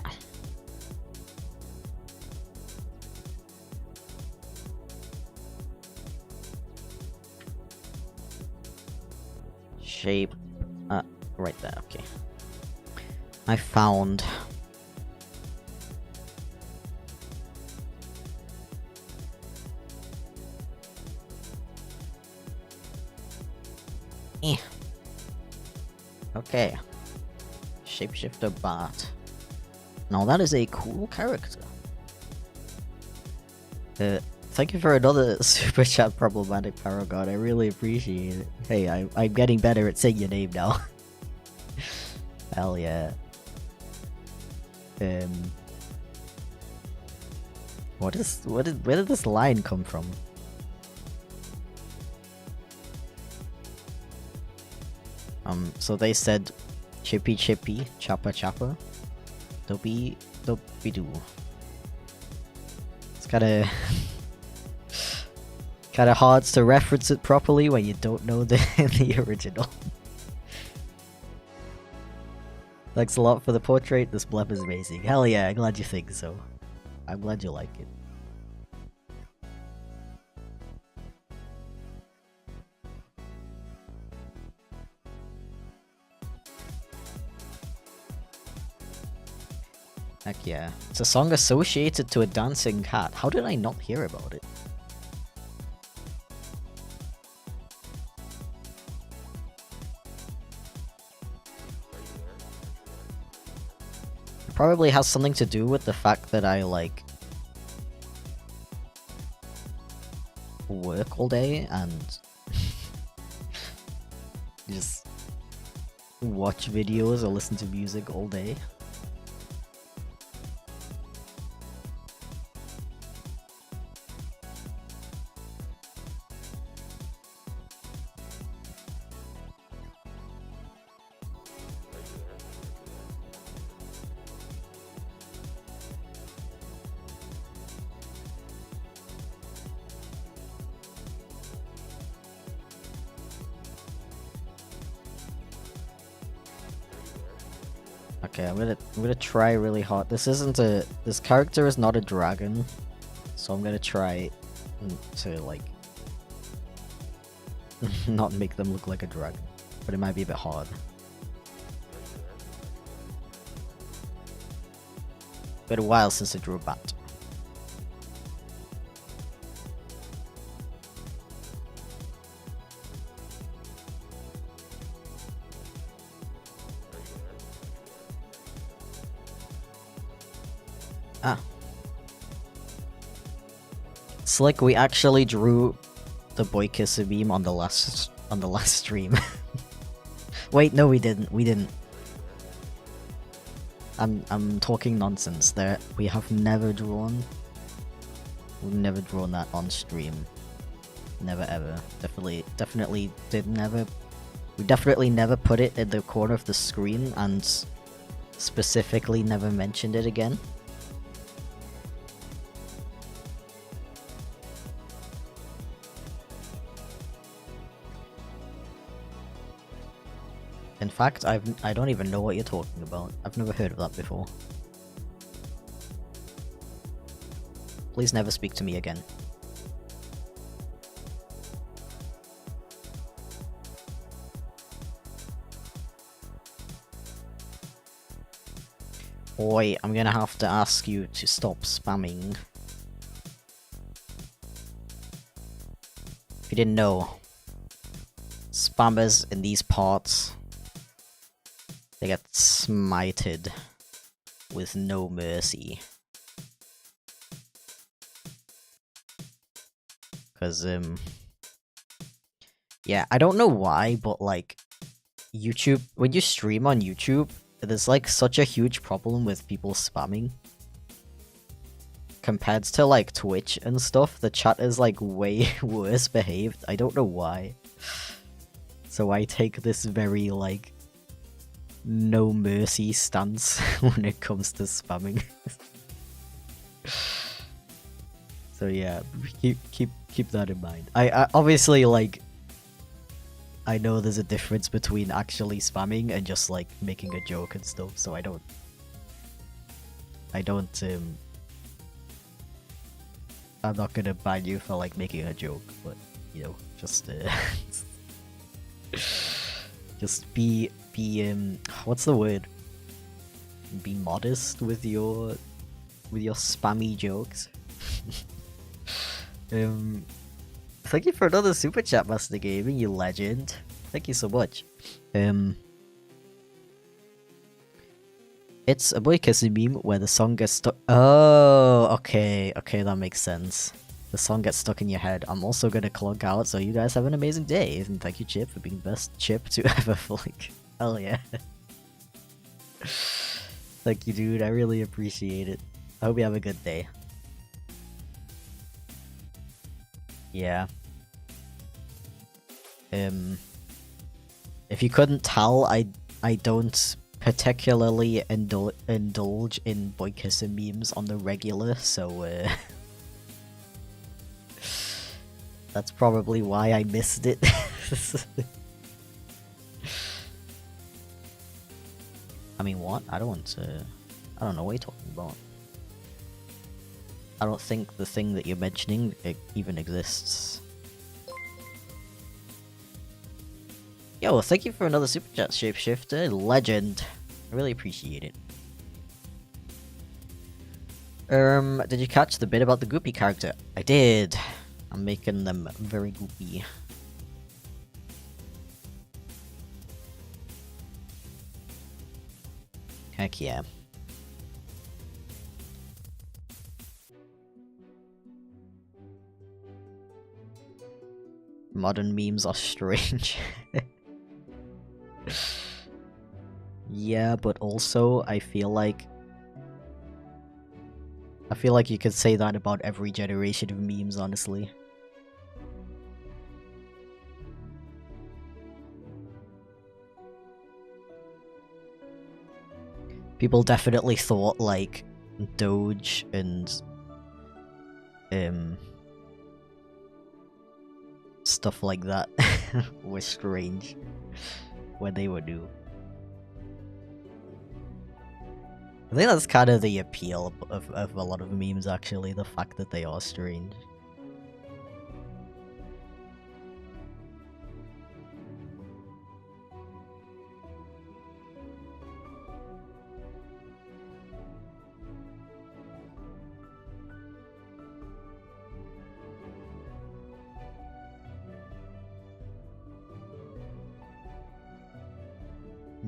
Shape... right there, okay. I found. Okay. Shapeshifter Bart. Now that is a cool character. Thank you for another super chat, Problematic Paragon. I really appreciate it. Hey, I'm getting better at saying your name now. Hell yeah. Where did this line come from? So they said chippy chippy, chopper chopper, dopey dopey doo. It's kinda kinda hard to reference it properly when you don't know the original. Thanks a lot for the portrait, this bluff is amazing. Hell yeah, I'm glad you think so. I'm glad you like it. Heck yeah. It's a song associated to a dancing cat. How did I not hear about it? It probably has something to do with the fact that I, like, work all day and just watch videos or listen to music all day. Okay, I'm gonna try really hard. This character is not a dragon, so I'm gonna try to, like, not make them look like a dragon, but it might be a bit hard. Been a while since I drew a bat. Ah. Slick, we actually drew the boy kisser beam on the last stream. Wait, no we didn't. We didn't. I'm talking nonsense there. We've never drawn that on stream. Never ever. Definitely did never. We definitely never put it in the corner of the screen and specifically never mentioned it again. In fact, I don't even know what you're talking about. I've never heard of that before. Please never speak to me again. Oi, I'm gonna have to ask you to stop spamming. If you didn't know, spammers in these parts, they get smited with no mercy. Cause, yeah, I don't know why, but, like, YouTube, when you stream on YouTube, there's, like, such a huge problem with people spamming. Compared to, like, Twitch and stuff, the chat is, like, way worse behaved. I don't know why. So I take this very, like, no mercy stance when it comes to spamming. So yeah, keep that in mind. I obviously, like, I know there's a difference between actually spamming and just, like, making a joke and stuff, so I don't I'm not gonna ban you for, like, making a joke, but, you know, just just be what's the word? be modest with your spammy jokes. Thank you for another super chat, Master Gaming, you legend. Thank you so much. It's a boy kissing meme where the song gets stuck. Oh, okay, that makes sense. The song gets stuck in your head. I'm also gonna clunk out, so you guys have an amazing day. And thank you, Chip, for being the best Chip to ever flick. Hell yeah. Thank you, dude. I really appreciate it. I hope you have a good day. Yeah. If you couldn't tell, I don't particularly indulge in boy kissing memes on the regular, so that's probably why I missed it. I mean, what? I don't know what you're talking about. I don't think the thing that you're mentioning even exists. Yo, thank you for another super chat, Shapeshifter. Legend. I really appreciate it. Did you catch the bit about the Goopy character? I did. I'm making them very goopy. Heck yeah. Modern memes are strange. Yeah, but also I feel like you could say that about every generation of memes, honestly. People definitely thought like Doge and stuff like that was strange when they were new. I think that's kind of the appeal of a lot of memes, actually, the fact that they are strange.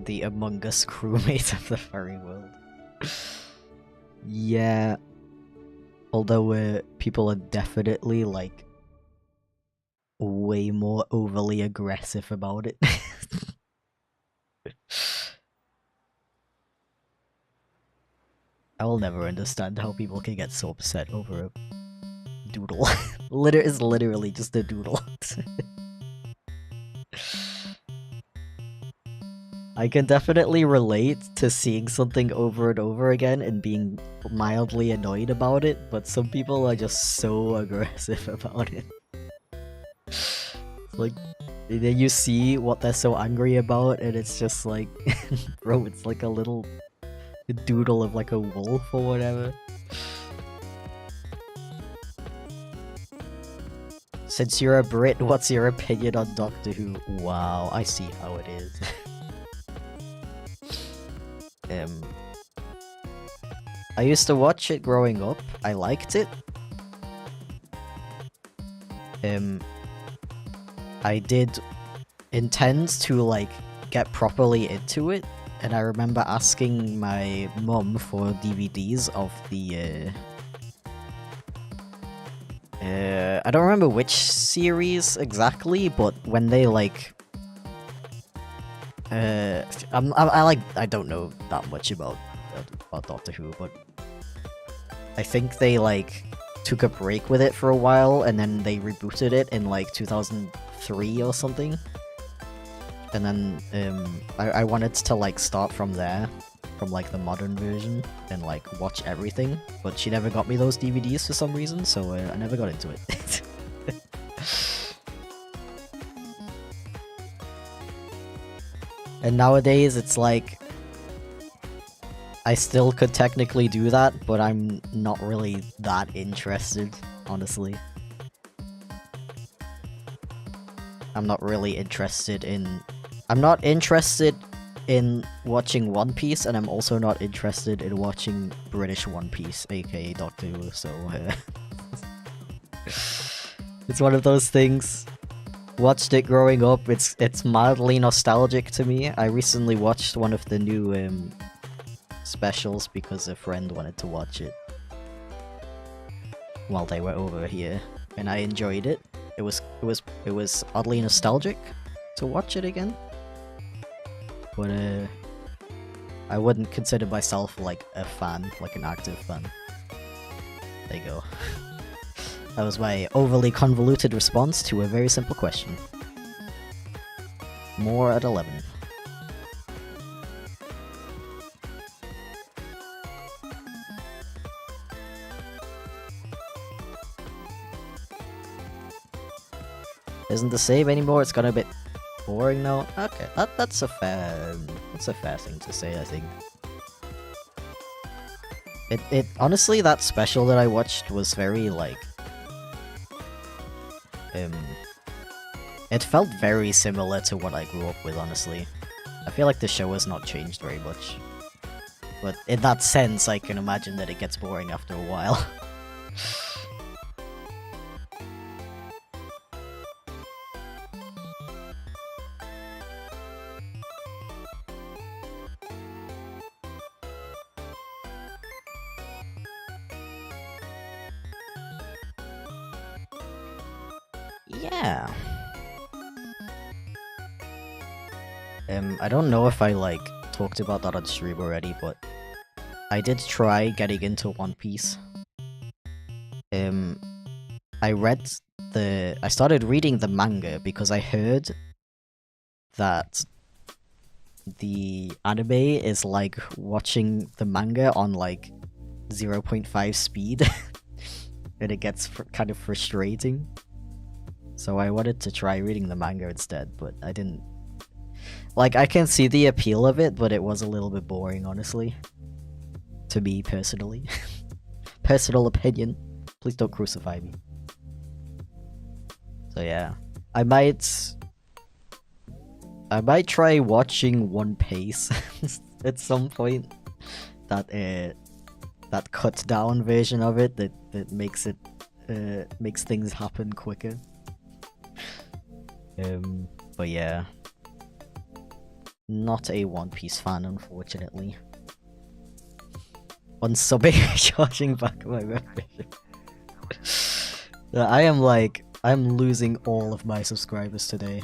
The Among Us crewmate of the furry world. Yeah. Although people are definitely like way more overly aggressive about it. I will never understand how people can get so upset over a doodle. It's literally just a doodle. I can definitely relate to seeing something over and over again and being mildly annoyed about it, but some people are just so aggressive about it. Like, then you see what they're so angry about, and it's just like, bro, it's like a little doodle of like a wolf or whatever. Since you're a Brit, what's your opinion on Doctor Who? Wow, I see how it is. I used to watch it growing up. I liked it. I did intend to like get properly into it, and I remember asking my mum for DVDs of the I don't remember which series exactly, but when they like I don't know that much about Doctor Who, but I think they like took a break with it for a while, and then they rebooted it in like 2003 or something. And then I wanted to like start from there, from like the modern version, and like watch everything, but she never got me those DVDs for some reason, so I never got into it. And nowadays it's like I still could technically do that, but I'm not really that interested, honestly. I'm not really interested in... I'm not interested in watching One Piece, and I'm also not interested in watching British One Piece, aka Doctor Who, so it's one of those things. Watched it growing up, it's mildly nostalgic to me. I recently watched one of the new specials because a friend wanted to watch it while they were over here, and I enjoyed it. It was oddly nostalgic to watch it again. But I wouldn't consider myself like a fan, like an active fan. There you go. That was my overly convoluted response to a very simple question. More at 11. Isn't the save anymore? It's got a bit boring now. Okay, that's a fair thing to say, I think. It honestly, that special that I watched was very like it felt very similar to what I grew up with, honestly. I feel like the show has not changed very much. But in that sense, I can imagine that it gets boring after a while. Yeah. I don't know if I like talked about that on stream already, but I did try getting into One Piece. I started reading the manga because I heard that the anime is like watching the manga on like 0.5 speed and it gets kind of frustrating. So I wanted to try reading the manga instead, but I didn't. Like, I can see the appeal of it, but it was a little bit boring, honestly. To me, personally. Personal opinion. Please don't crucify me. So yeah. I might try watching One Piece at some point. That cut down version of it that makes it makes things happen quicker. But yeah. Not a One Piece fan, unfortunately. Unsubbing, charging back my membership. I'm losing all of my subscribers today.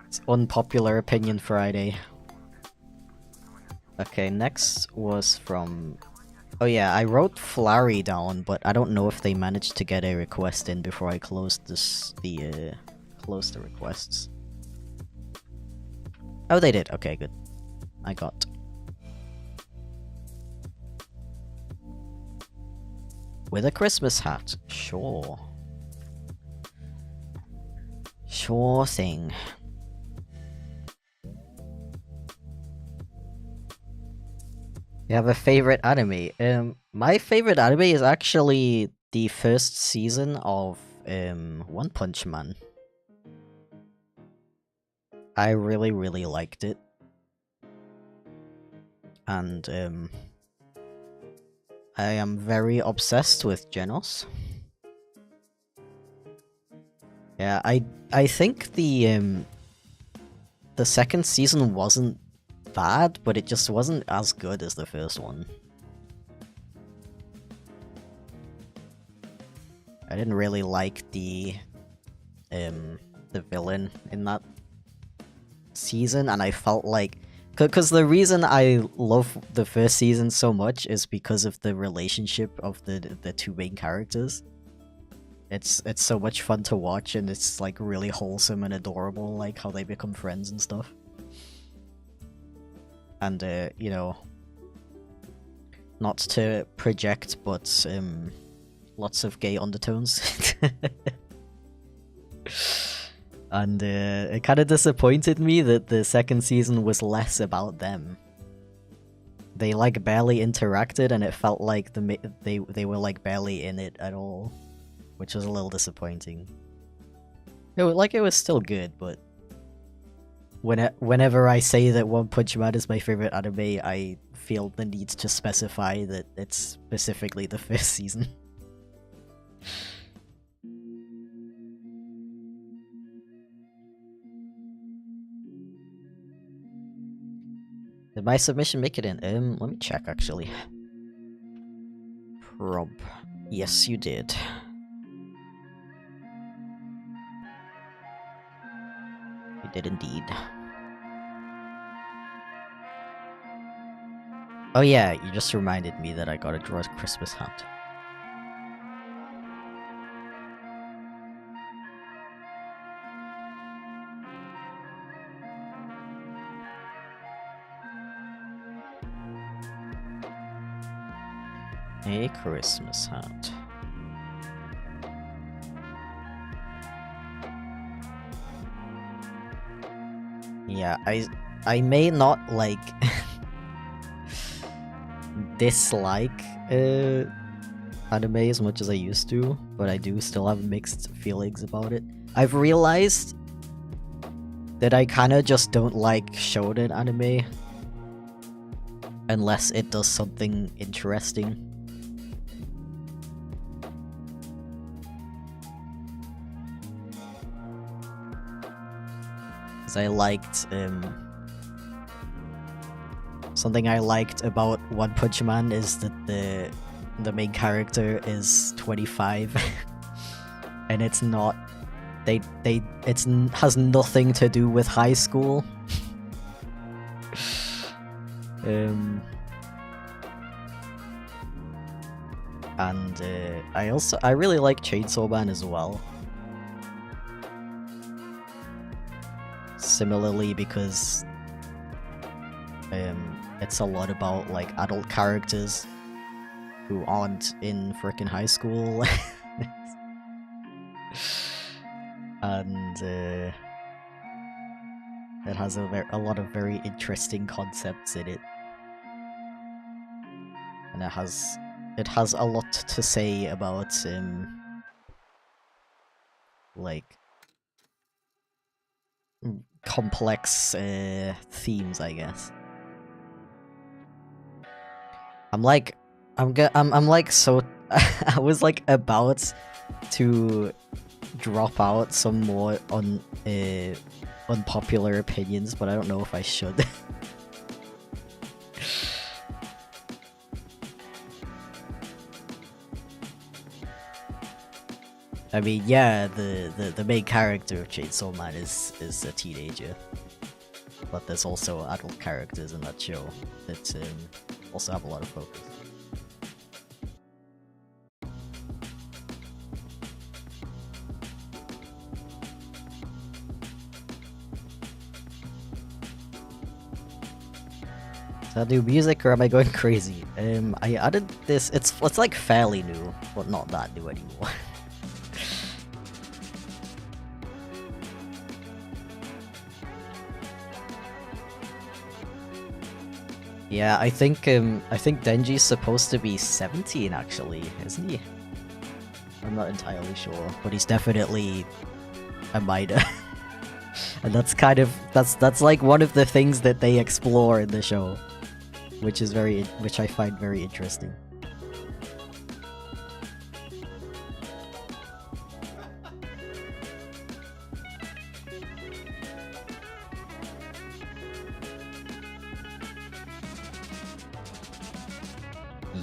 It's Unpopular Opinion Friday. Okay, next was from... Oh yeah, I wrote Flurry down, but I don't know if they managed to get a request in before I closed the requests. Oh, they did. Okay, good. I got. With a Christmas hat. Sure. Sure thing. You have a favorite anime? My favorite anime is actually the first season of One Punch Man. I really, really liked it. And I am very obsessed with Genos. Yeah, I think the second season wasn't bad, but it just wasn't as good as the first one. I didn't really like the villain in that season, and I felt like, because the reason I love the first season so much is because of the relationship of the two main characters. It's so much fun to watch, and it's like really wholesome and adorable, like how they become friends and stuff. And you know, not to project, but lots of gay undertones. And it kind of disappointed me that the second season was less about them. They like barely interacted, and it felt like they were like barely in it at all, which was a little disappointing. It was still good, but whenever I say that One Punch Man is my favorite anime, I feel the need to specify that it's specifically the fifth season. Did my submission make it in? Let me check actually. Yes, you did. You did indeed. Oh yeah, you just reminded me that I gotta draw a Christmas hat. A Christmas hat. Yeah, I may not like dislike anime as much as I used to, but I do still have mixed feelings about it. I've realized that I kind of just don't like shonen anime unless it does something interesting. I liked something I liked about One Punch Man is that the main character is 25 and it's not has nothing to do with high school. And I really like Chainsaw Man as well. Similarly, because it's a lot about like adult characters who aren't in frickin' high school. And it has a lot of very interesting concepts in it, and it has a lot to say about like complex themes, I guess. I'm like so I was like about to drop out some more on unpopular opinions, but I don't know if I should. I mean, yeah, the main character of Chainsaw Man is a teenager, but there's also adult characters in that show that also have a lot of focus. Did I do music or am I going crazy? I added this. It's like fairly new, but not that new anymore. Yeah, I think Denji's supposed to be 17 actually, isn't he? I'm not entirely sure, but he's definitely a minor. And that's kind of that's like one of the things that they explore in the show, which I find very interesting.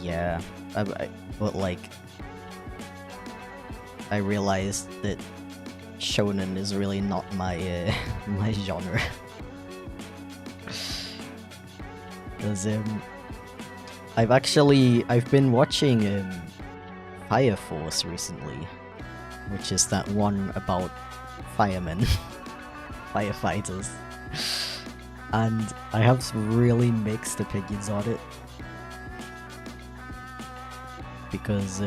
Yeah, but like, I realized that shonen is really not my my genre. Cause I've been watching Fire Force recently, which is that one about firemen, firefighters, and I have some really mixed opinions on it. Because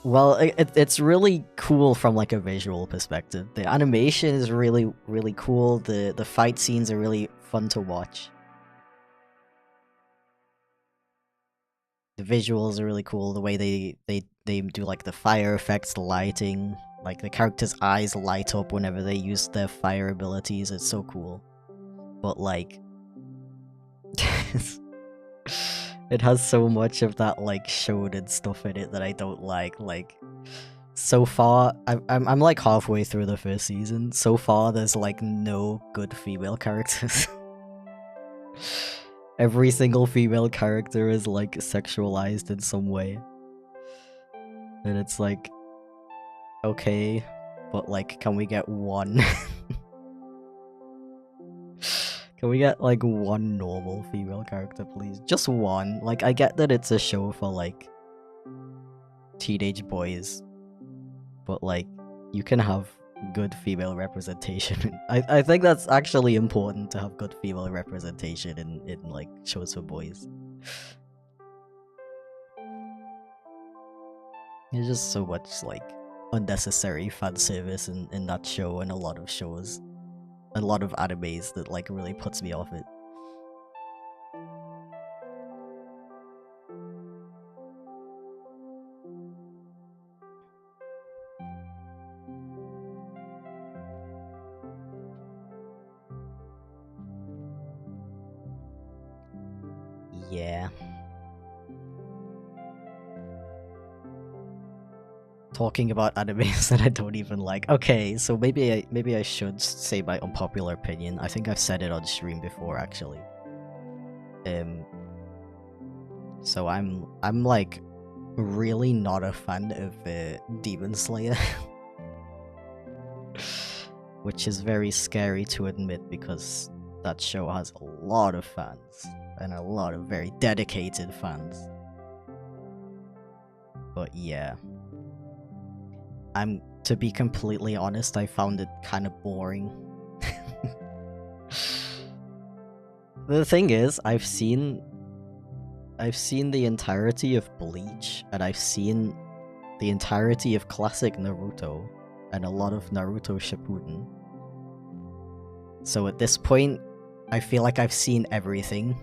well, it's really cool from like a visual perspective. The animation is really cool. The fight scenes are really fun to watch. The visuals are really cool. The way they do like the fire effects, the lighting, like the characters' eyes light up whenever they use their fire abilities. It's so cool. But like, it has so much of that like shonen stuff in it that I don't like. Like, so far, I'm like halfway through the first season. So far, there's like no good female characters. Every single female character is like sexualized in some way. And it's like, okay, but like, can we get one? Can we get like one normal female character, please? Just one. Like, I get that it's a show for like teenage boys, but like, you can have good female representation. I think that's actually important to have good female representation in like shows for boys. There's just so much like unnecessary fan service in that show and a lot of shows. A lot of animes that like really puts me off it. Yeah. Talking about animes that I don't even like. Okay, so maybe I should say my unpopular opinion. I think I've said it on stream before actually. So I'm like really not a fan of Demon Slayer. Which is very scary to admit because that show has a lot of fans and a lot of very dedicated fans. But yeah. To be completely honest, I found it kind of boring. The thing is, I've seen the entirety of Bleach, and I've seen the entirety of classic Naruto, and a lot of Naruto Shippuden. So at this point, I feel like I've seen everything.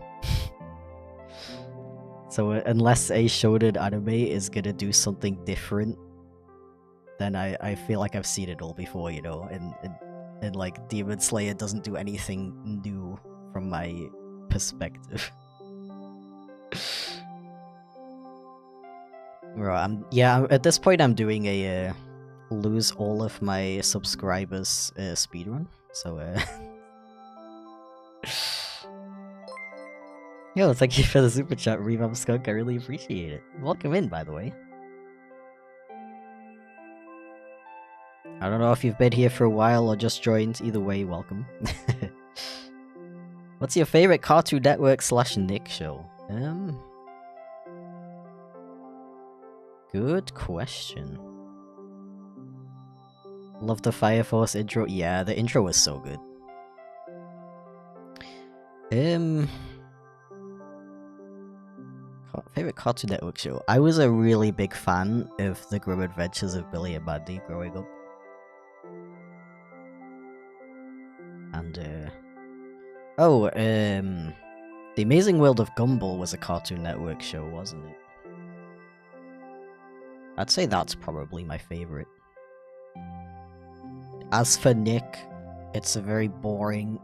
So unless a shonen anime is gonna do something different, then I feel like I've seen it all before, you know, and like Demon Slayer doesn't do anything new from my perspective. Right, at this point I'm doing a lose all of my subscribers speedrun, so Yo, thank you for the super chat, Revamp Skunk, I really appreciate it. Welcome in, by the way. I don't know if you've been here for a while or just joined, either way, welcome. What's your favorite Cartoon Network / Nick show? Good question. Love the Fire Force intro. Yeah, the intro was so good. Favorite Cartoon Network show? I was a really big fan of The Grim Adventures of Billy and Mandy growing up. And, The Amazing World of Gumball was a Cartoon Network show, wasn't it? I'd say that's probably my favorite. As for Nick, it's a very boring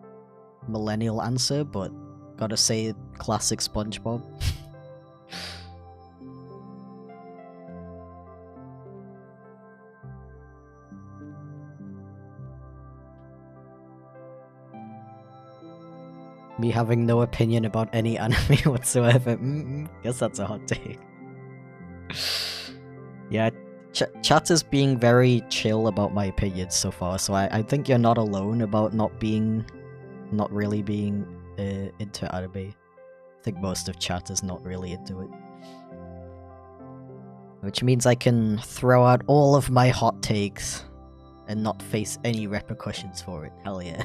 millennial answer, but gotta say classic SpongeBob. Me having no opinion about any anime whatsoever. Guess that's a hot take. Yeah, chat is being very chill about my opinions so far, so I think you're not alone about not really being into anime. I think most of chat is not really into it. Which means I can throw out all of my hot takes and not face any repercussions for it. Hell yeah.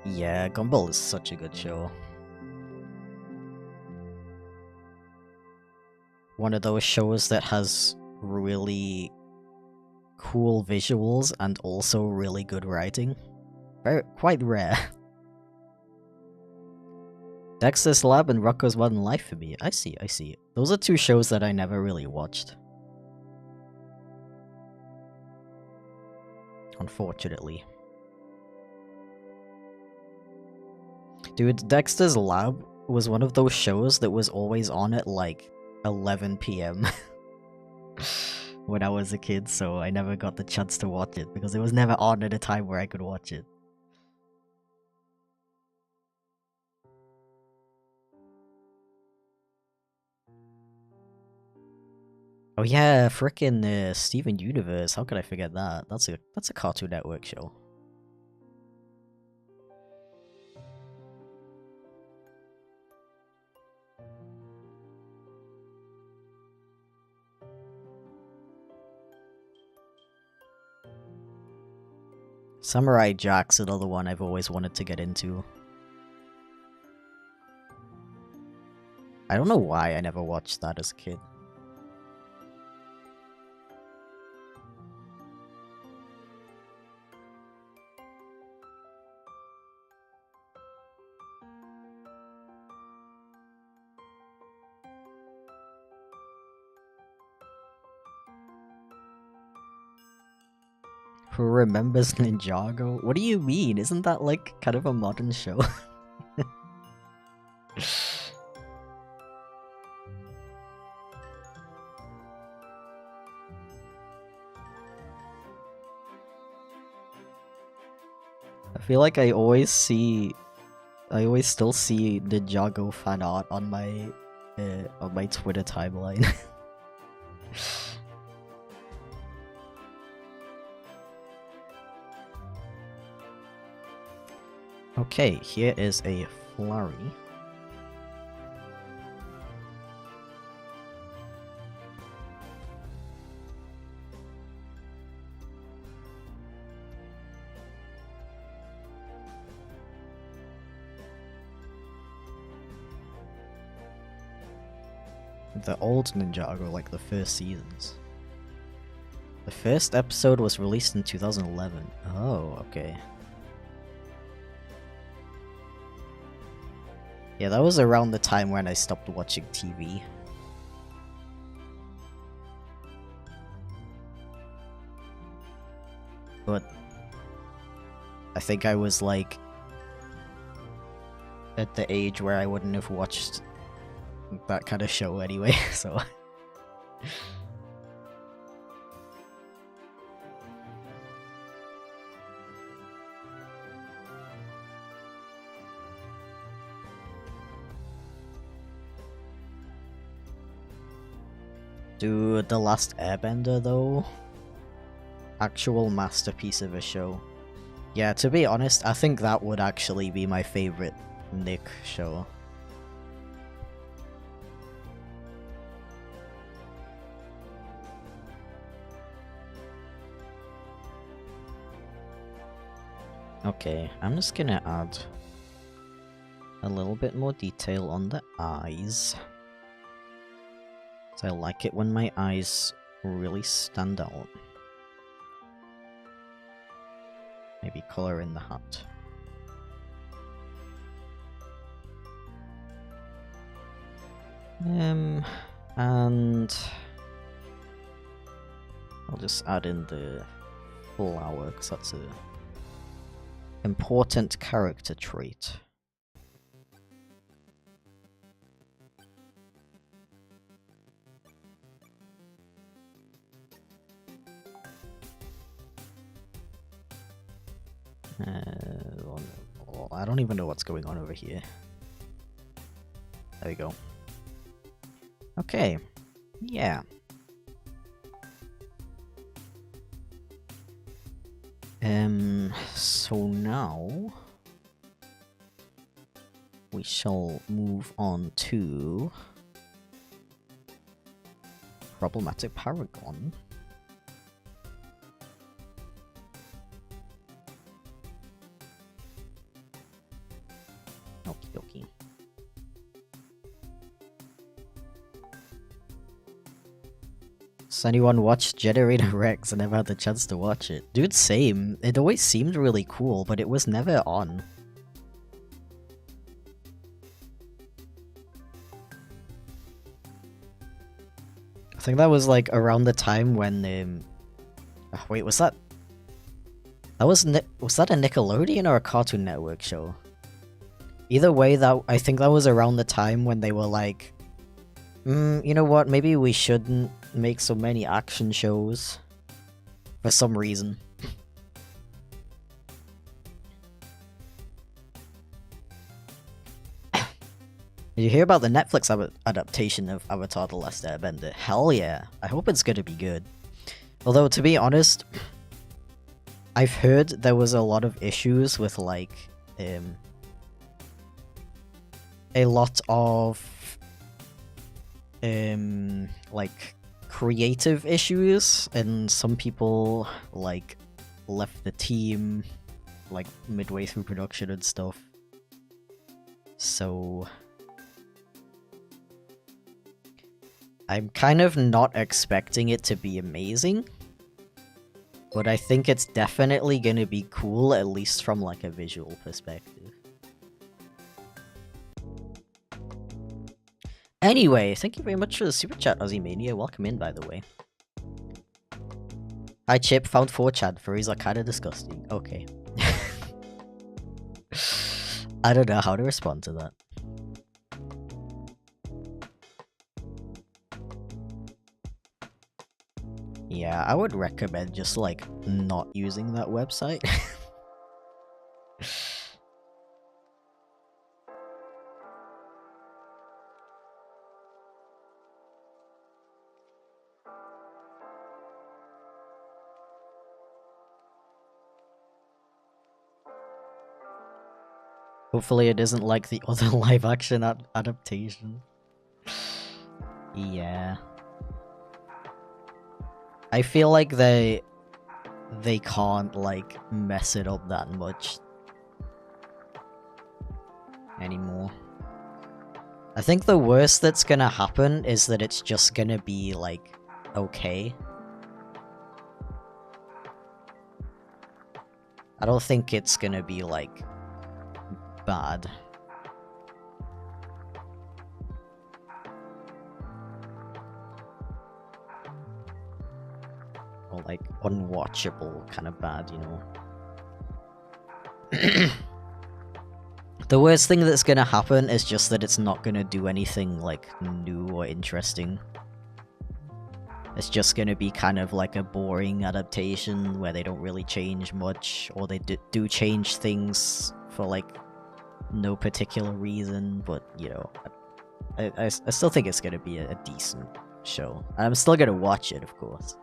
Yeah, Gumball is such a good show. One of those shows that has really cool visuals and also really good writing. Quite rare. Dexter's Lab and Rocko's Modern Life for me. I see, I see. Those are two shows that I never really watched. Unfortunately. Dude, Dexter's Lab was one of those shows that was always on at like 11 PM when I was a kid, so I never got the chance to watch it because it was never on at a time where I could watch it. Oh yeah, frickin' Steven Universe. How could I forget that? That's a Cartoon Network show. Samurai Jack's another one I've always wanted to get into. I don't know why I never watched that as a kid. Who remembers Ninjago? What do you mean? Isn't that like kind of a modern show? I feel like I always still see Ninjago fan art on my Twitter timeline. Okay, here is a flurry. The old Ninjago, like the first seasons. The first episode was released in 2011. Oh, okay. Yeah, that was around the time when I stopped watching TV. But I think I was like at the age where I wouldn't have watched that kind of show anyway, so... Dude, The Last Airbender though? Actual masterpiece of a show. Yeah, to be honest, I think that would actually be my favorite Nick show. Okay, I'm just gonna add a little bit more detail on the eyes. So I like it when my eyes really stand out. Maybe color in the hat. And I'll just add in the flower because that's a important character trait. I don't even know what's going on over here. There we go. Okay. Yeah. So now we shall move on to Problematic Paragon. Has anyone watched Generator Rex? I never had the chance to watch it. Dude, same. It always seemed really cool, but it was never on. I think that was like around the time when oh, wait, was that was that a Nickelodeon or a Cartoon Network show? Either way, I think that was around the time when they were like, you know what, maybe we shouldn't make so many action shows for some reason. Did you hear about the Netflix adaptation of Avatar: The Last Airbender? Hell yeah. I hope it's gonna be good. Although, to be honest, I've heard there was a lot of issues with, like, a lot of, like, creative issues, and some people, like, left the team, like, midway through production and stuff. So I'm kind of not expecting it to be amazing, but I think it's definitely gonna be cool, at least from like a visual perspective. Anyway, thank you very much for the super chat, Ozzymania. Welcome in, by the way. Hi Chip, found 4chan. Furries are kinda disgusting. Okay. I don't know how to respond to that. Yeah, I would recommend just, like, not using that website. Hopefully it isn't like the other live-action adaptation. Yeah. I feel like they can't, like, mess it up that much anymore. I think the worst that's gonna happen is that it's just gonna be, like, okay. I don't think it's gonna be, like, bad. Or, like, unwatchable kind of bad, you know? The worst thing that's gonna happen is just that it's not gonna do anything, like, new or interesting. It's just gonna be kind of like a boring adaptation where they don't really change much, or they do change things for, like, no particular reason, but, you know, I still think it's gonna be a decent show. And I'm still gonna watch it, of course.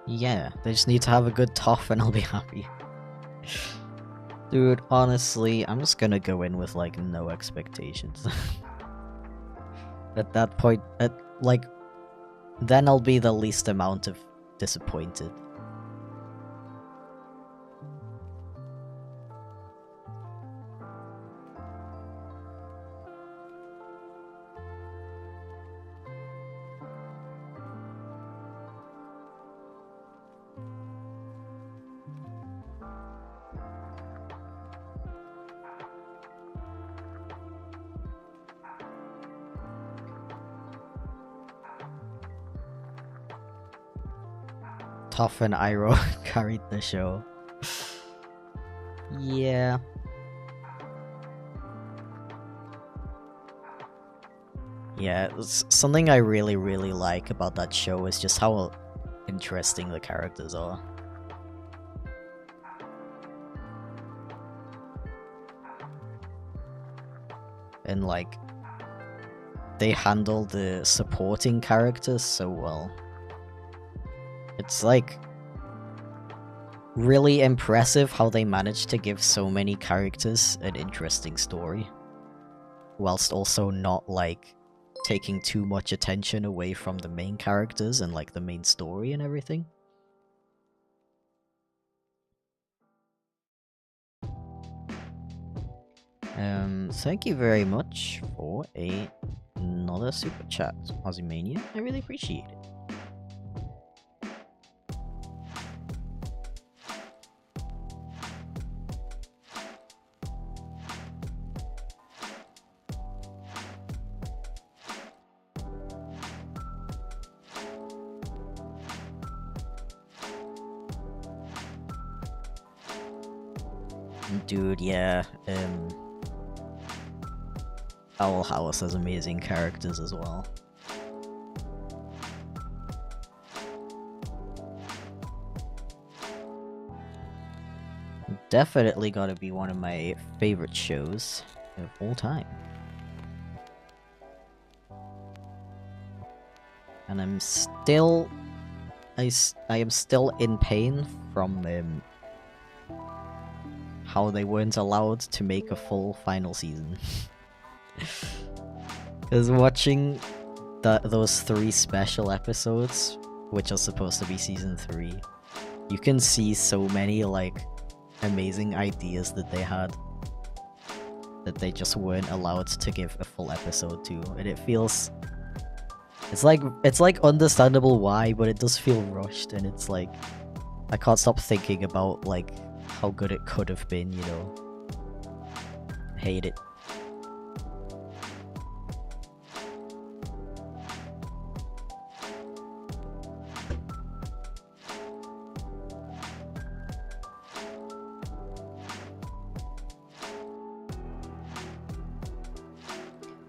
Yeah, they just need to have a good TOF and I'll be happy. Dude, honestly, I'm just gonna go in with, like, no expectations. At that point, then I'll be the least amount of disappointed. Toph and Iroh carried the show. Yeah. Yeah, something I really, really like about that show is just how interesting the characters are. And, like, they handle the supporting characters so well. It's like, really impressive how they managed to give so many characters an interesting story, whilst also not, like, taking too much attention away from the main characters and, like, the main story and everything. Thank you very much for another super chat, Ozzymania. I really appreciate it. Dude, yeah, Owl House has amazing characters as well. Definitely gotta be one of my favorite shows of all time. And I'm still... I am still in pain from how they weren't allowed to make a full final season. Because watching those 3 special episodes, which are supposed to be season 3, you can see so many, like, amazing ideas that they had that they just weren't allowed to give a full episode to, and it feels... It's like understandable why, but it does feel rushed, and it's like... I can't stop thinking about, like, how good it could have been, you know? Hate it.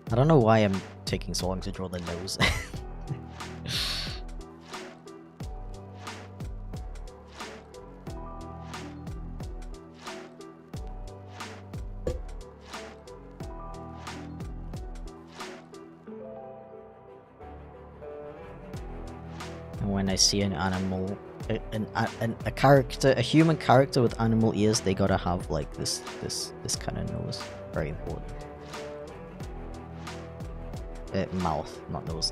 I don't know why I'm taking so long to draw the nose. And when I see an animal, a character, a human character with animal ears, they gotta have like this kind of nose. Very important. Mouth, not nose.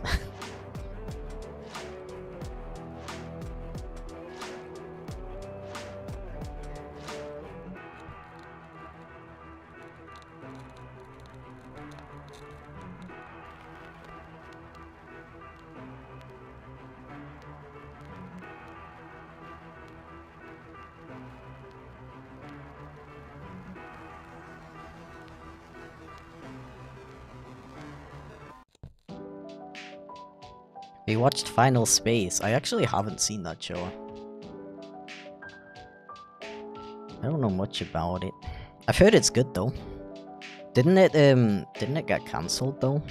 We watched Final Space. I actually haven't seen that show. I don't know much about it. I've heard it's good though. Didn't it get cancelled though?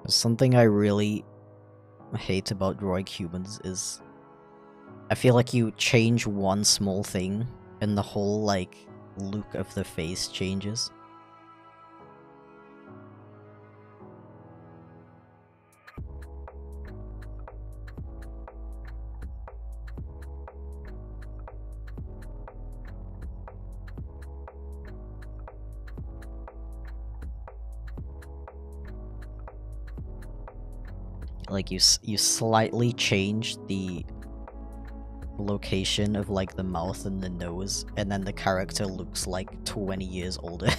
Something I really hate about drawing humans is I feel like you change one small thing and the whole, like, look of the face changes. Like, you slightly change the location of, like, the mouth and the nose, and then the character looks like 20 years older.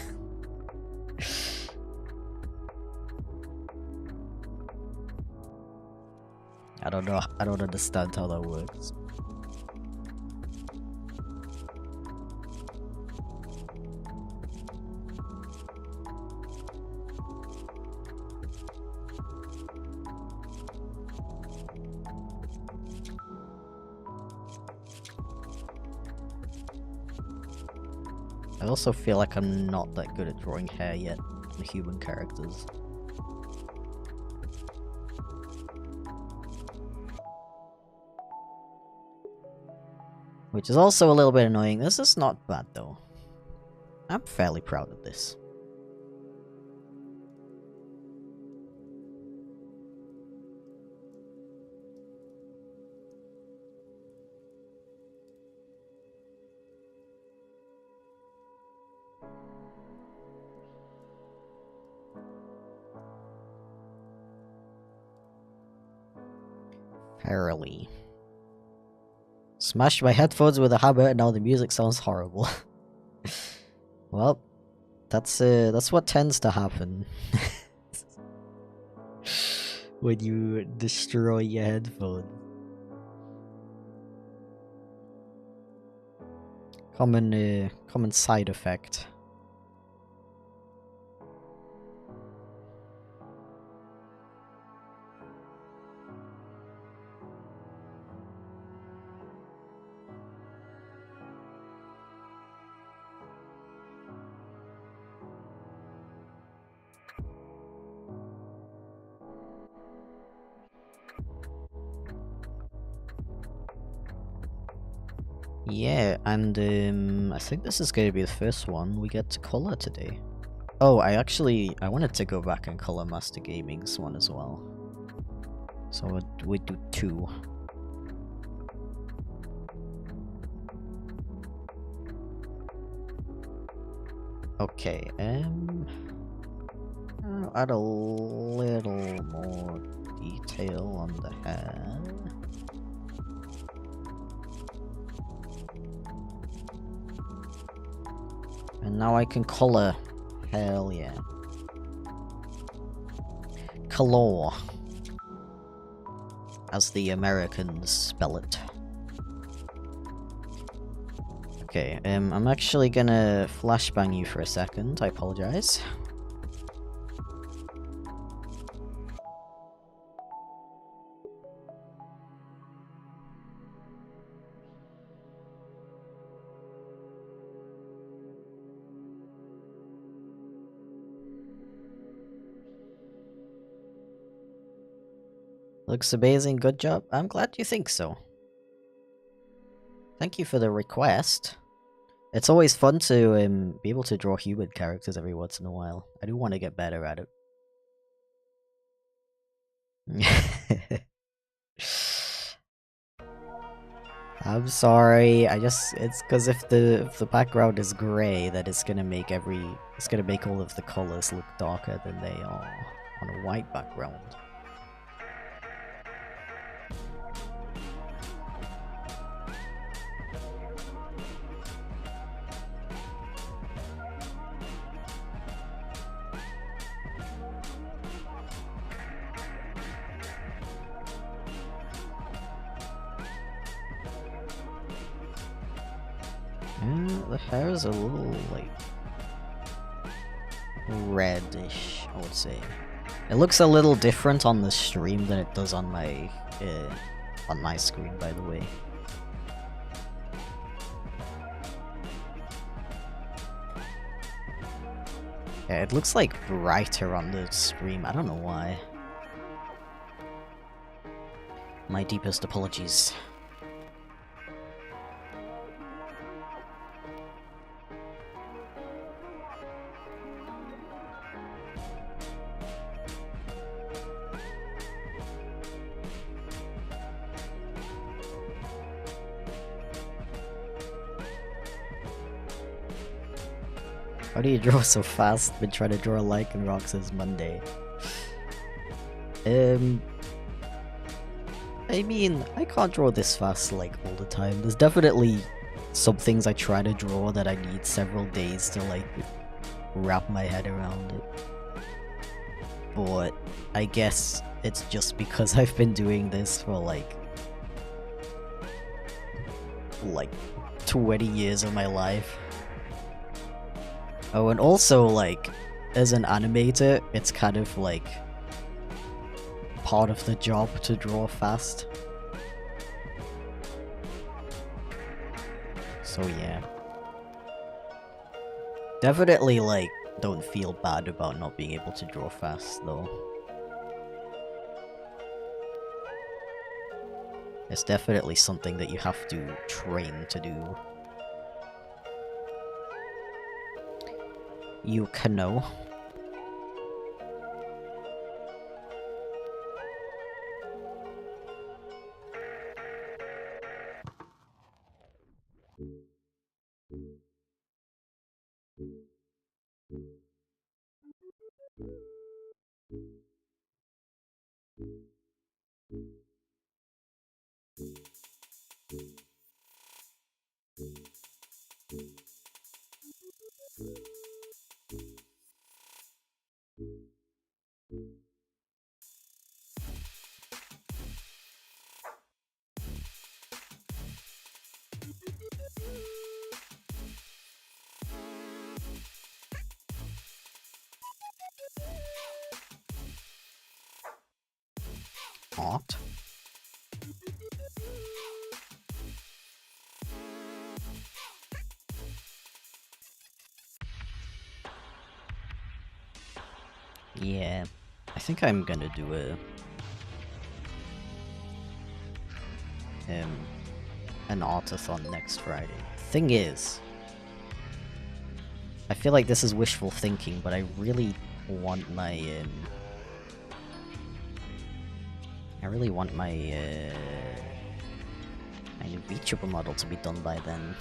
I don't know, I don't understand how that works. I also feel like I'm not that good at drawing hair yet on human characters. Which is also a little bit annoying. This is not bad though. I'm fairly proud of this. Fairly. Smashed my headphones with a hammer and now the music sounds horrible. Well, that's what tends to happen when you destroy your headphone. Common side effect. Yeah, and I think this is going to be the first one we get to color today. Oh, I wanted to go back and color Master Gaming's one as well. So we do 2. Okay, I'll add a little more detail on the hair. And now I can color. Hell yeah. Color. As the Americans spell it. Okay, I'm actually gonna flashbang you for a second, I apologize. Looks amazing, good job. I'm glad you think so. Thank you for the request. It's always fun to be able to draw human characters every once in a while. I do want to get better at it. I'm sorry. It's because if the background is grey, then it's gonna make all of the colors look darker than they are on a white background. The hair is a little, like, reddish, I would say. It looks a little different on the stream than it does on my screen, by the way. Yeah, it looks like brighter on the stream, I don't know why. My deepest apologies. How do you draw so fast? Been trying to draw like and Rock says Monday. I mean, I can't draw this fast like all the time. There's definitely some things I try to draw that I need several days to like wrap my head around it. But I guess it's just because I've been doing this for like 20 years of my life. Oh, and also, like, as an animator, it's kind of, like, part of the job to draw fast. So, yeah. Definitely, like, don't feel bad about not being able to draw fast, though. It's definitely something that you have to train to do. You can know. Art? Yeah, I think I'm gonna do an artathon next Friday. Thing is, I feel like this is wishful thinking, but I really want my my new VTuber model to be done by then.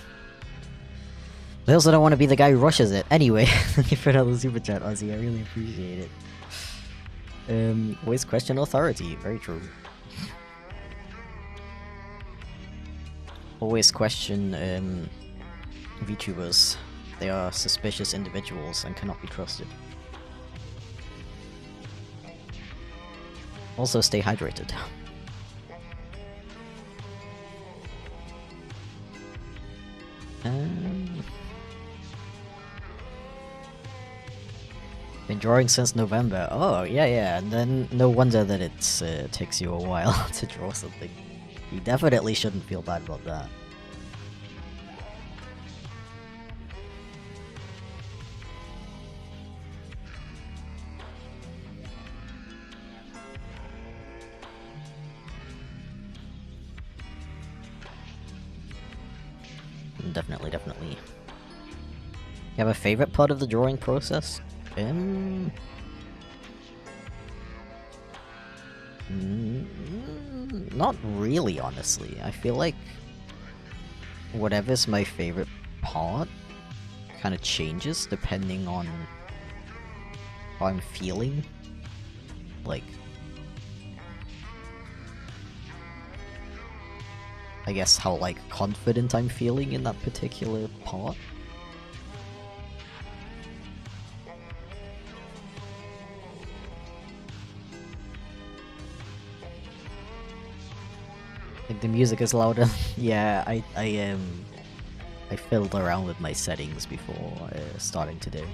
But I also don't want to be the guy who rushes it. Anyway, thank you for another super chat, Ozzy. I really appreciate it. Always question authority. Very true. Always question VTubers. They are suspicious individuals and cannot be trusted. Also, stay hydrated. Been drawing since November. Oh, yeah, and then no wonder that it takes you a while to draw something. You definitely shouldn't feel bad about that. Definitely. You have a favorite part of the drawing process? Not really, honestly. I feel like whatever's my favorite part kind of changes depending on how I'm feeling. Like, I guess how, like, confident I'm feeling in that particular part. Like, the music is louder. Yeah, I fiddled around with my settings before starting today.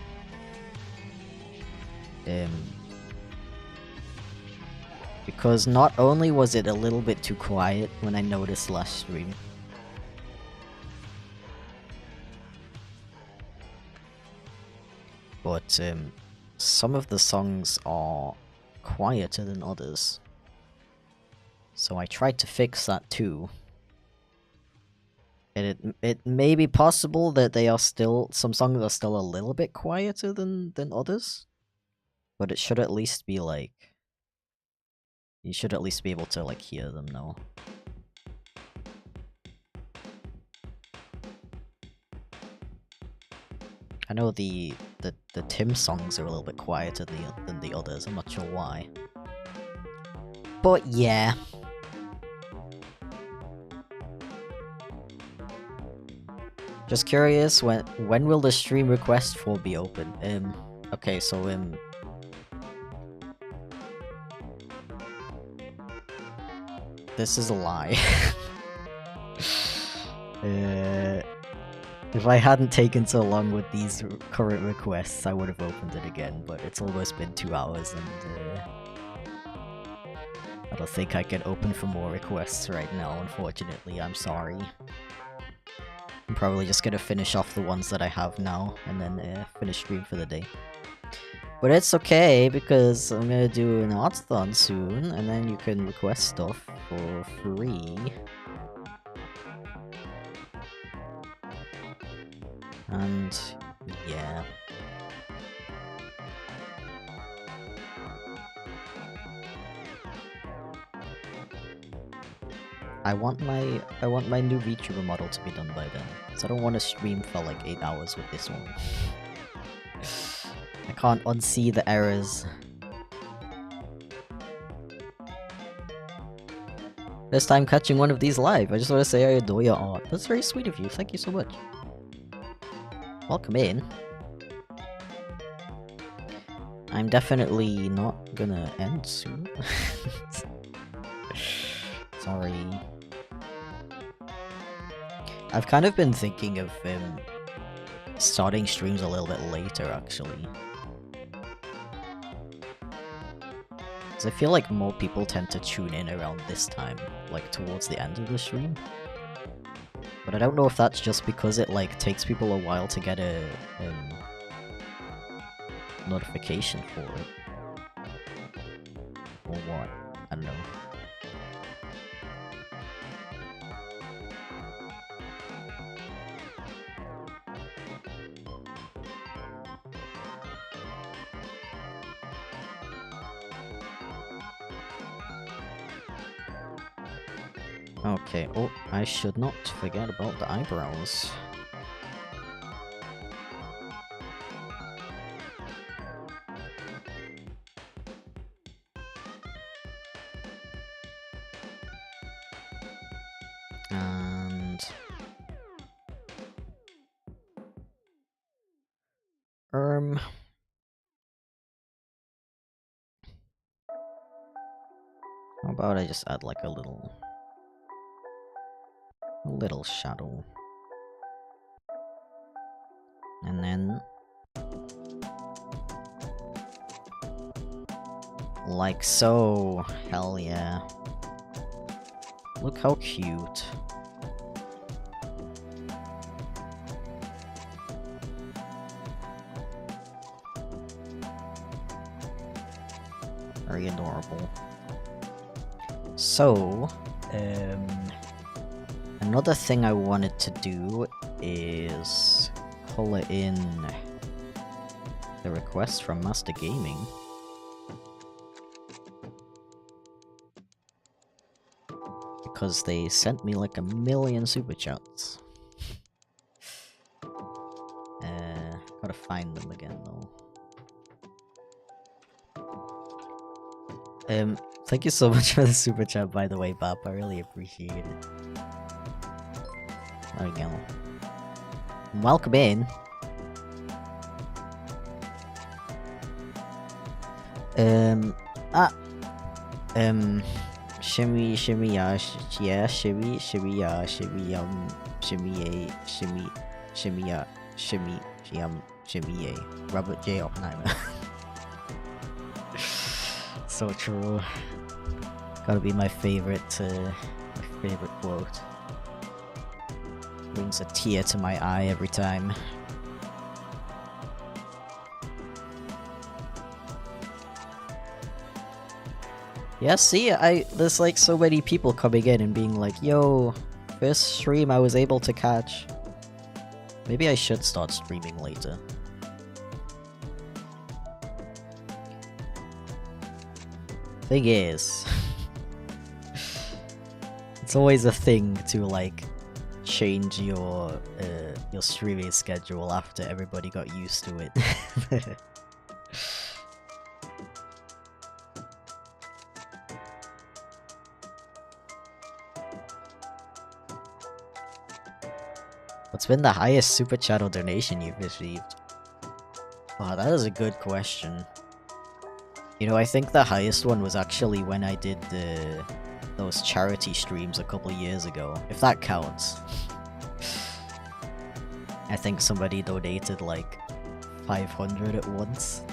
Because not only was it a little bit too quiet when I noticed last stream, but some of the songs are quieter than others. So I tried to fix that too. And it may be possible that they are still, some songs are still a little bit quieter than others. But it should at least be like, you should at least be able to like hear them now. I know the Tim songs are a little bit quieter than the others, I'm not sure why. But yeah. Just curious, when will the stream request form be open? Okay, so this is a lie. If I hadn't taken so long with these current requests, I would have opened it again, but it's almost been 2 hours and I don't think I can open for more requests right now, unfortunately. I'm sorry. I'm probably just gonna finish off the ones that I have now, and then finish stream for the day. But it's okay, because I'm gonna do an artathon soon, and then you can request stuff for free. And yeah. I want my new VTuber model to be done by then. So I don't want to stream for like 8 hours with this one. I can't unsee the errors. First time catching one of these live. I just want to say I adore your art. That's very sweet of you. Thank you so much. Welcome in. I'm definitely not gonna end soon. Sorry. I've kind of been thinking of starting streams a little bit later, actually. Because I feel like more people tend to tune in around this time, like towards the end of the stream. But I don't know if that's just because it like takes people a while to get a notification for it. Or what? I don't know. Okay, oh, I should not forget about the eyebrows. And... How about I just add like a little shadow. And then... like so. Hell yeah. Look how cute. Very adorable. So, another thing I wanted to do is color in the request from Master Gaming. Because they sent me like 1,000,000 super chats. Gotta find them again though. Thank you so much for the super chat, by the way, Bob. I really appreciate it. There we go. Welcome in. Shimmy, shimmy, yeah, shimmy, shimmy, yeah, shimmy, shimmy, shimmy, shimmy, yeah, shimmy, shimmy, yeah. Robert J. Oppenheimer. So true. Gotta be my favorite quote. Brings a tear to my eye every time. Yeah, see, there's like so many people coming in and being like, yo, first stream I was able to catch. Maybe I should start streaming later. Thing is, it's always a thing to like change your streaming schedule after everybody got used to it. What's been the highest super chat or donation you've received? Wow, that is a good question. You know, I think the highest one was actually when I did those charity streams a couple years ago, if that counts. I think somebody donated like 500 at once.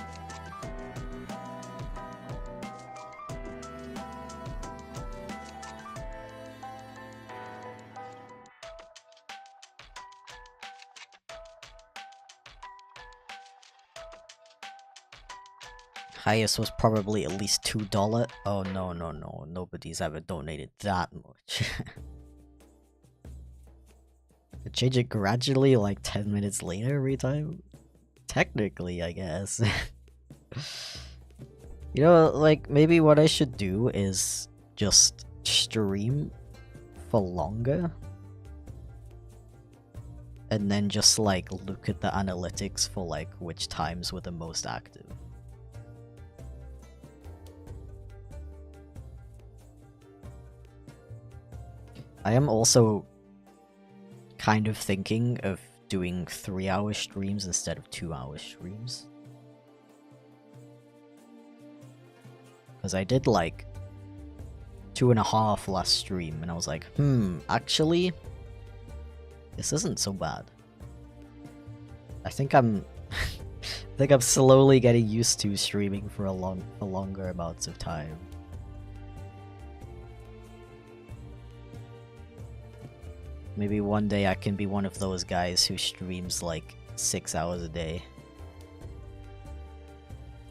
highest was probably at least $2. Oh no, nobody's ever donated that much. I change it gradually like 10 minutes later every time? Technically, I guess. You know, like, maybe what I should do is just stream for longer. And then just, like, look at the analytics for, like, which times were the most active. I am also kind of thinking of doing 3-hour streams instead of 2-hour streams. Because I did like 2.5 last stream and I was like, actually, this isn't so bad. I think I'm slowly getting used to streaming for longer amounts of time. Maybe one day I can be one of those guys who streams like 6 hours a day.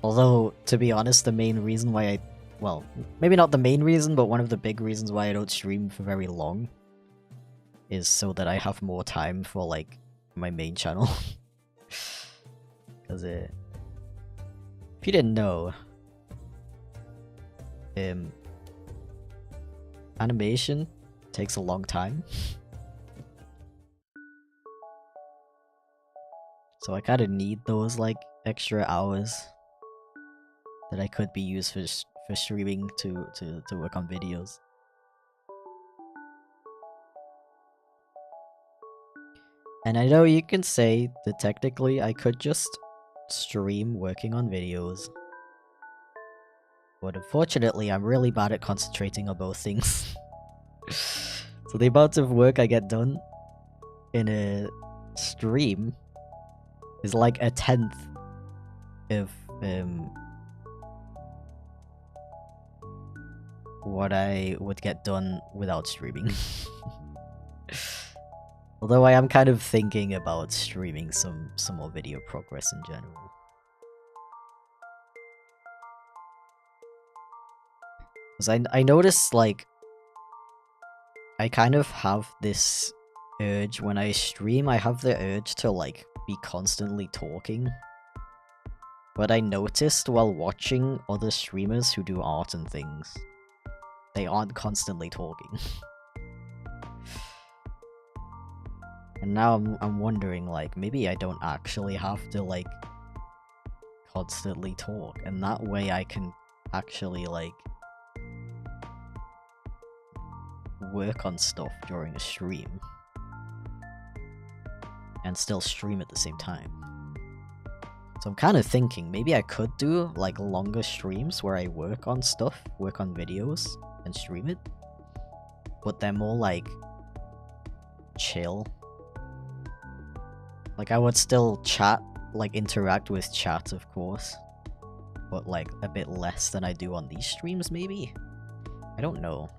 Although, to be honest, the main reason why I... Well, maybe not the main reason, but one of the big reasons why I don't stream for very long is so that I have more time for, like, my main channel. Because if you didn't know, animation takes a long time. So I kind of need those, like, extra hours that I could be used for streaming to work on videos. And I know you can say that technically I could just stream working on videos. But unfortunately, I'm really bad at concentrating on both things. So the amount of work I get done in a stream is like 1/10 of what I would get done without streaming. Although I am kind of thinking about streaming some more video progress in general. Because I noticed, like, I kind of have this urge when I stream, I have the urge to, like, be constantly talking. But I noticed while watching other streamers who do art and things, they aren't constantly talking. And now I'm wondering, like, maybe I don't actually have to, like, constantly talk, and that way I can actually, like, work on stuff during a stream and still stream at the same time. So I'm kind of thinking maybe I could do, like, longer streams where I work on stuff, work on videos, and stream it. But they're more, like, chill. Like, I would still chat, like, interact with chat, of course. But, like, a bit less than I do on these streams, maybe? I don't know.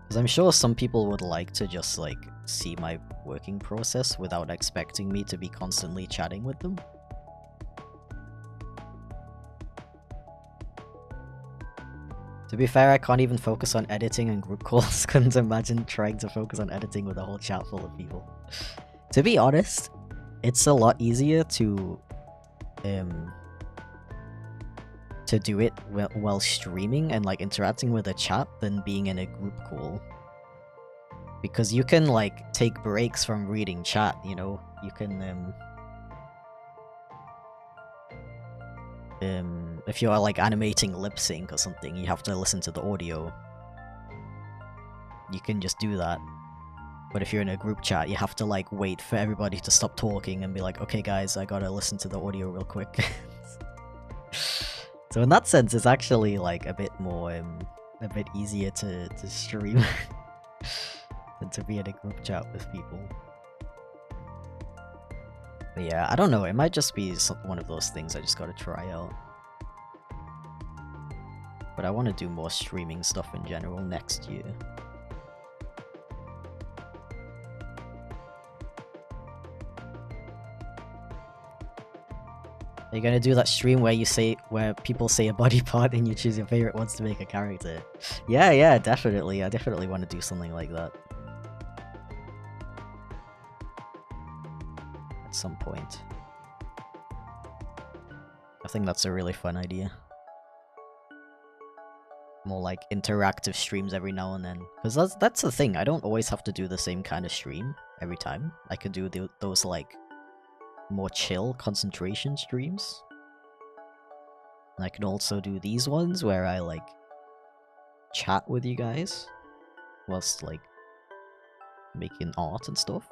Because I'm sure some people would like to just, like, see my working process without expecting me to be constantly chatting with them. To be fair, I can't even focus on editing and group calls. Couldn't imagine trying to focus on editing with a whole chat full of people. To be honest, it's a lot easier to do it while streaming and, like, interacting with a chat than being in a group call. Because you can, like, take breaks from reading chat, you know? You can, if you're, like, animating lip sync or something, you have to listen to the audio. You can just do that. But if you're in a group chat, you have to, like, wait for everybody to stop talking and be like, okay guys, I gotta listen to the audio real quick. So in that sense, it's actually, like, a bit more, a bit easier to stream than to be in a group chat with people. But yeah, I don't know, it might just be one of those things I just gotta try out. But I want to do more streaming stuff in general next year. Are you gonna do that stream where people say a body part and you choose your favorite ones to make a character? Yeah, definitely. I definitely want to do something like that. At some point. I think that's a really fun idea. More like interactive streams every now and then. Because that's the thing, I don't always have to do the same kind of stream every time. I could do those like more chill concentration streams. And I can also do these ones where I like chat with you guys whilst like making art and stuff.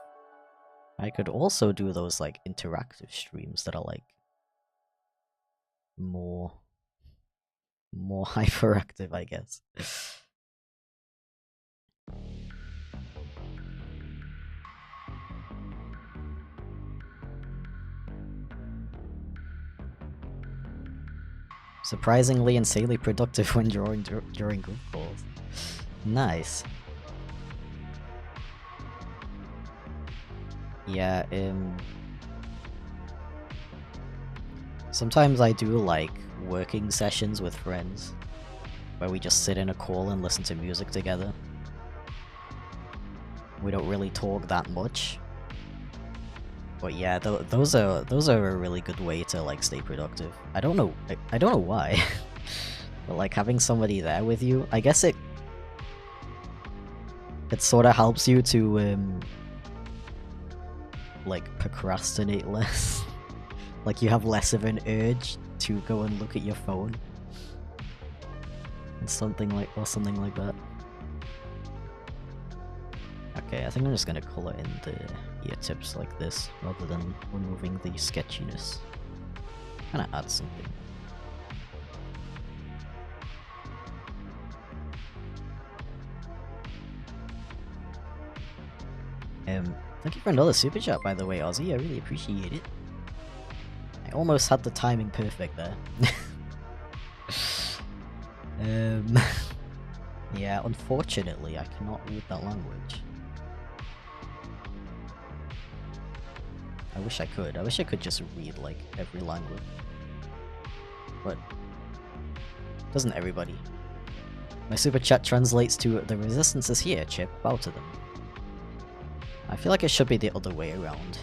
I could also do those like interactive streams that are like more hyperactive, I guess. Surprisingly insanely productive when drawing during group calls. Nice. Yeah, sometimes I do like working sessions with friends where we just sit in a call and listen to music together. We don't really talk that much. But yeah, those are a really good way to like stay productive. I don't know why. But like having somebody there with you, I guess it sort of helps you to like procrastinate less. Like you have less of an urge to go and look at your phone. And something like that. Okay, I think I'm just gonna color in the ear tips like this, rather than removing the sketchiness. Kinda add something. Thank you for another super chat, by the way, Ozzy. I really appreciate it. I almost had the timing perfect there. Yeah, unfortunately, I cannot read that language. I wish I could. I wish I could just read, like, every language. But doesn't everybody? My super chat translates to, the resistance is here, Chip. Bow to them. I feel like it should be the other way around.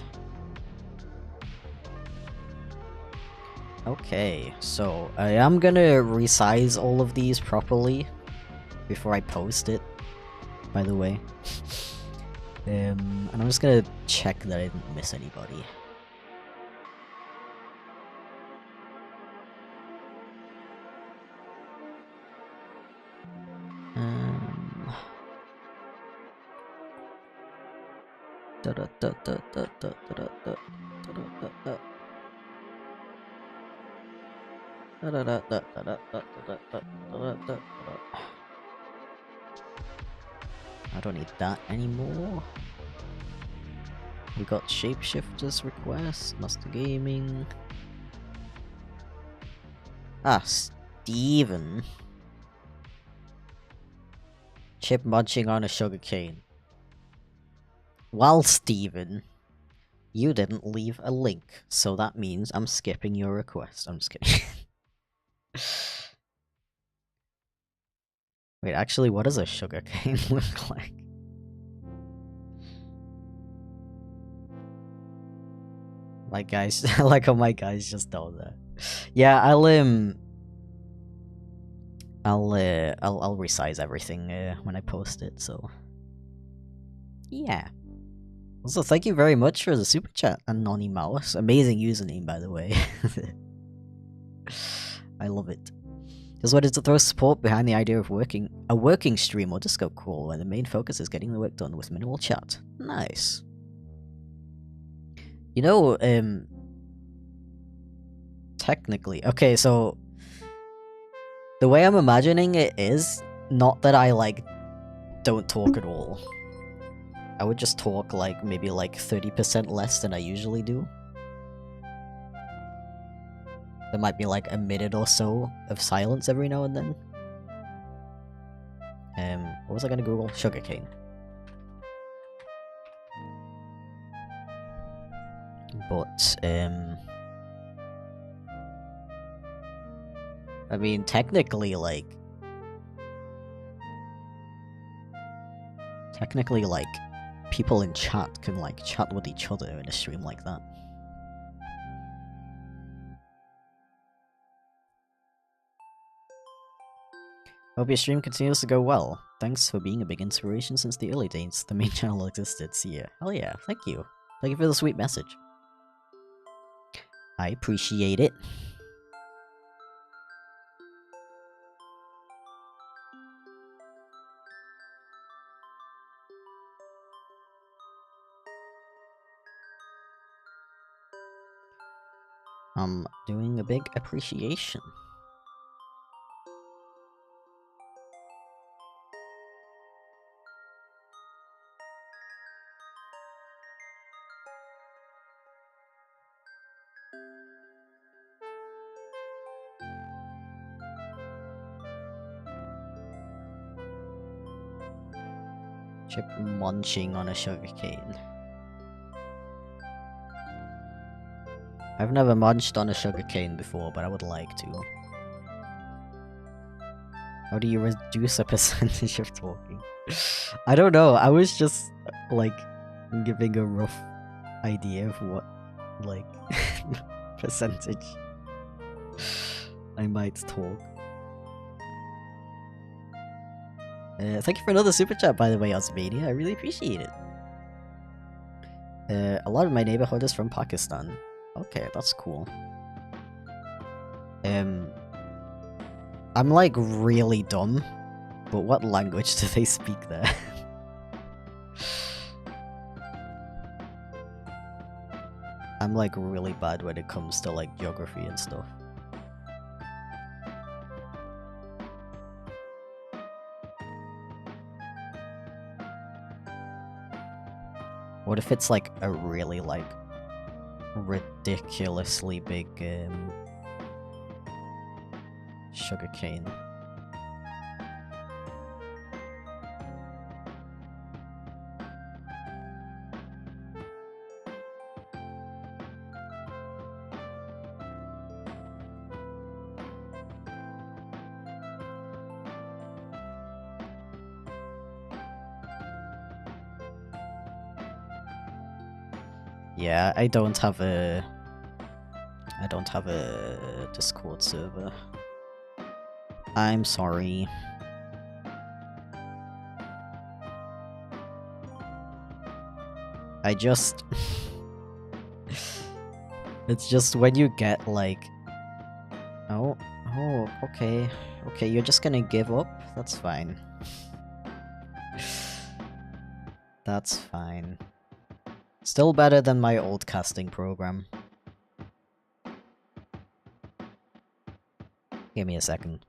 Okay, so I am gonna resize all of these properly before I post it, by the way. And I'm just gonna check that I didn't miss anybody. I don't need that anymore. We got Shapeshifters request, Master Gaming. Ah, Steven. Chip munching on a sugarcane. Well, Steven, you didn't leave a link, so that means I'm skipping your request. I'm just kidding. Wait, actually, what does a sugarcane look like? My guys, I like how my guys just know that. Yeah, I'll resize everything when I post it. So yeah. Also, thank you very much for the super chat, Anonymous. Amazing username, by the way. I love it. Just wanted to throw support behind the idea of a working stream or disco call where the main focus is getting the work done with minimal chat. Nice. You know, technically, okay, so the way I'm imagining it is not that I like don't talk at all. I would just talk like maybe like 30% less than I usually do. There might be like a minute or so of silence every now and then. What was I gonna Google? Sugarcane. But, I mean, technically, like... Technically, like, people in chat can, like, chat with each other in a stream like that. Hope your stream continues to go well. Thanks for being a big inspiration since the early days the main channel existed. See ya. Hell yeah, thank you. Thank you for the sweet message. I appreciate it. I'm doing a big appreciation. Chip munching on a sugarcane. I've never munched on a sugarcane before, but I would like to. How do you reduce a percentage of talking? I don't know, I was just, like, giving a rough idea of what, like, percentage I might talk. Thank you for another super chat, by the way, Osmania. I really appreciate it. A lot of my neighborhood is from Pakistan. Okay, that's cool. I'm like really dumb, but what language do they speak there? I'm like really bad when it comes to like geography and stuff. What if it's like a really like ridiculously big sugarcane? Yeah, I don't have a Discord server. I'm sorry. I just... It's just when you get like... Oh, okay. Okay, you're just gonna give up? That's fine. That's fine. Still better than my old casting program. Give me a second.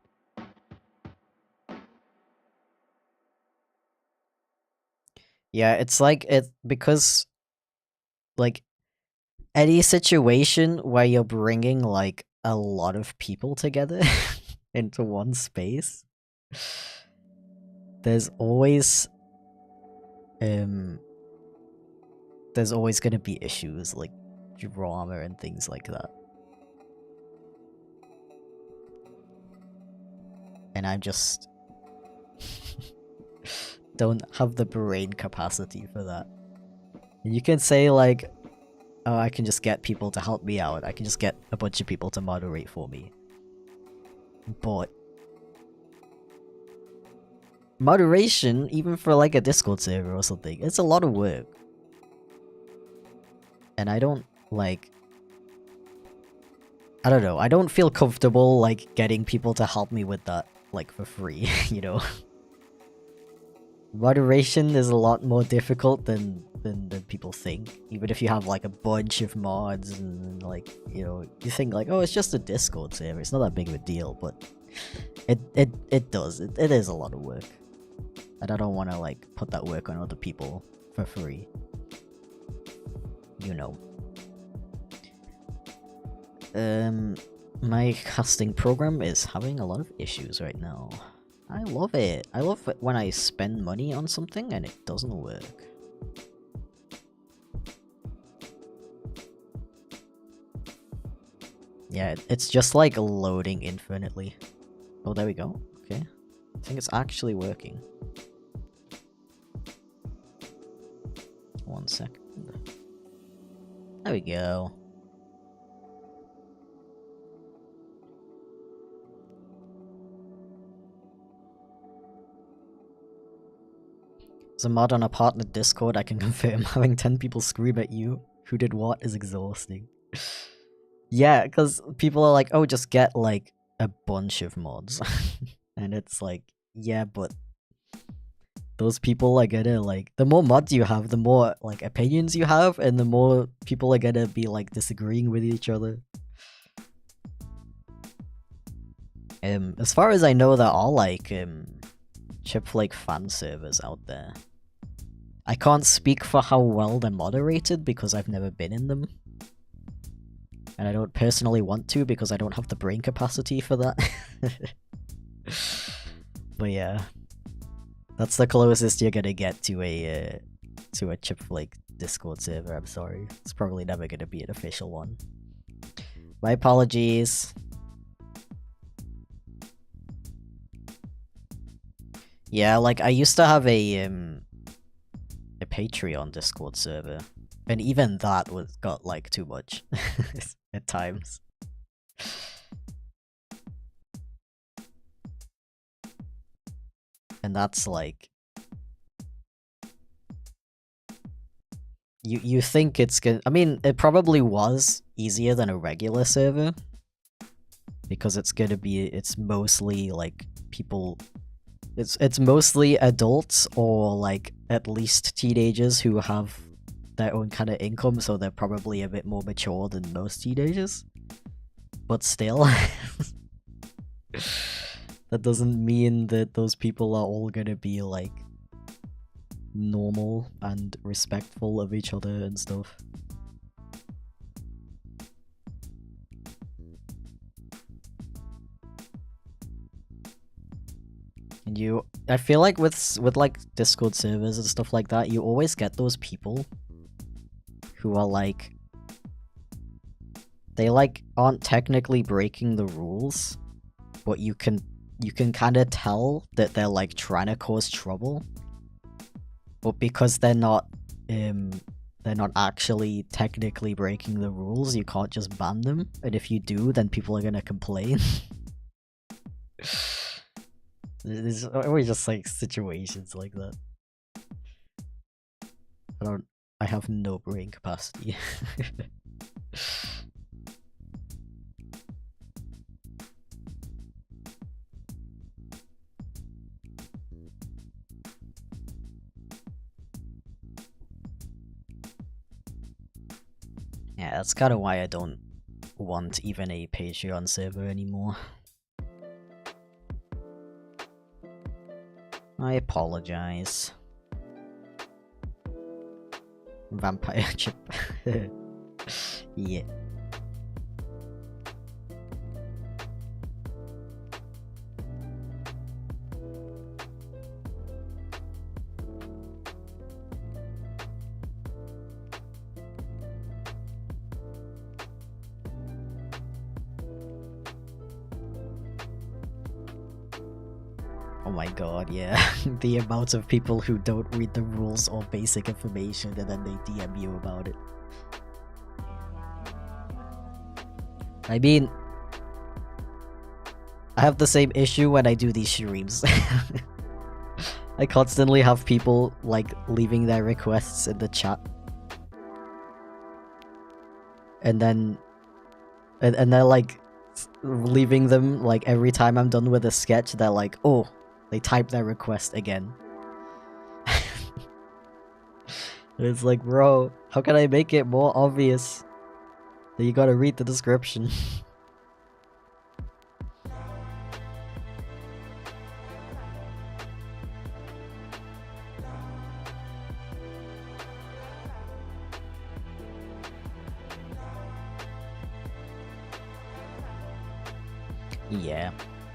Yeah, it's like because like any situation where you're bringing like a lot of people together into one space, there's always gonna be issues like drama and things like that. And I just don't have the brain capacity for that. And you can say like, oh, I can just get people to help me out. I can just get a bunch of people to moderate for me. But moderation, even for like a Discord server or something, it's a lot of work. And I don't like... I don't know, I don't feel comfortable like getting people to help me with that like for free, you know? Moderation is a lot more difficult than people think. Even if you have like a bunch of mods and like, you know, you think like, oh, it's just a Discord server, it's not that big of a deal, but it is a lot of work. And I don't want to like put that work on other people for free. You know. My casting program is having a lot of issues right now. I love it. I love it when I spend money on something and it doesn't work. Yeah, it's just like loading infinitely. Oh, there we go. Okay. I think it's actually working. 1 second. There we go. As a mod on a partner Discord, I can confirm having 10 people scream at you who did what is exhausting. Yeah, because people are like, oh, just get like a bunch of mods. And it's like, yeah, but those people are gonna like, the more mods you have, the more like opinions you have, and the more people are gonna be like disagreeing with each other. As far as I know, there are like Chipflake fan servers out there. I can't speak for how well they're moderated because I've never been in them. And I don't personally want to because I don't have the brain capacity for that. But yeah. That's the closest you're gonna get to a Chipflake Discord server, I'm sorry. It's probably never gonna be an official one. My apologies. Yeah, like I used to have a Patreon Discord server, and even that got like too much at times. And that's like, you think it's gonna, I mean, it probably was easier than a regular server because it's gonna be, it's mostly like people. It's mostly adults or like at least teenagers who have their own kind of income, so they're probably a bit more mature than most teenagers. But still, that doesn't mean that those people are all gonna be like normal and respectful of each other and stuff. And I feel like with like Discord servers and stuff like that, you always get those people who are like, they like aren't technically breaking the rules, but you can kind of tell that they're like trying to cause trouble, but because they're not actually technically breaking the rules, you can't just ban them, and if you do, then people are gonna complain. There's always just like situations like that. I have no brain capacity. Yeah, that's kind of why I don't want even a Patreon server anymore. I apologize. Vampire chip. Yeah. Oh my god, yeah. The amount of people who don't read the rules or basic information and then they DM you about it. I mean, I have the same issue when I do these streams. I constantly have people, like, leaving their requests in the chat. And then... And they're, like, leaving them, like, every time I'm done with a sketch, they're like, oh, they type their request again. And it's like, bro, how can I make it more obvious that you gotta read the description? Yeah.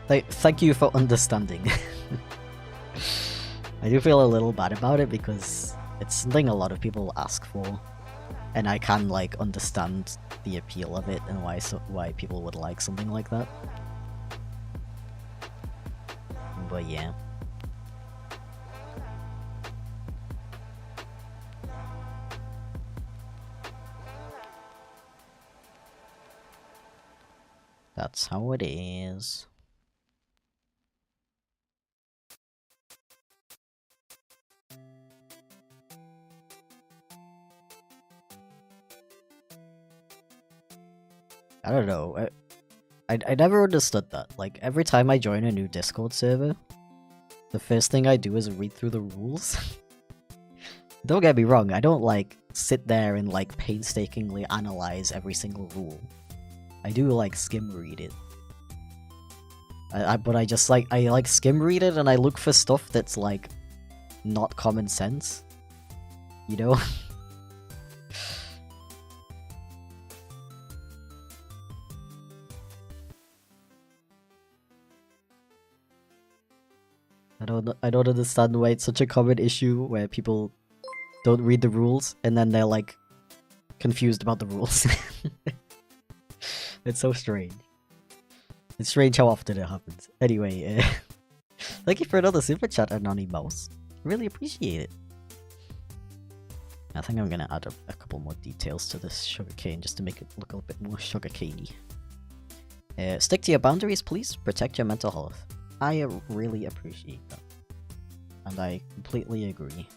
Thank you for understanding. I do feel a little bad about it because it's something a lot of people ask for. and I can like understand the appeal of it and why people would like something like that. But yeah. That's how it is. I don't know. I never understood that. Like, every time I join a new Discord server, the first thing I do is read through the rules. Don't get me wrong, I don't, like, sit there and, like, painstakingly analyze every single rule. I do, like, skim read it. But I just, like, I, like, skim read it and I look for stuff that's, like, not common sense. You know? I don't understand why it's such a common issue where people don't read the rules and then they're like confused about the rules. It's so strange. It's strange how often it happens. Anyway, thank you for another super chat, Anonymous. Really appreciate it. I think I'm gonna add a couple more details to this sugarcane just to make it look a bit more sugarcaney. Stick to your boundaries, please. Protect your mental health. I really appreciate that. And I completely agree.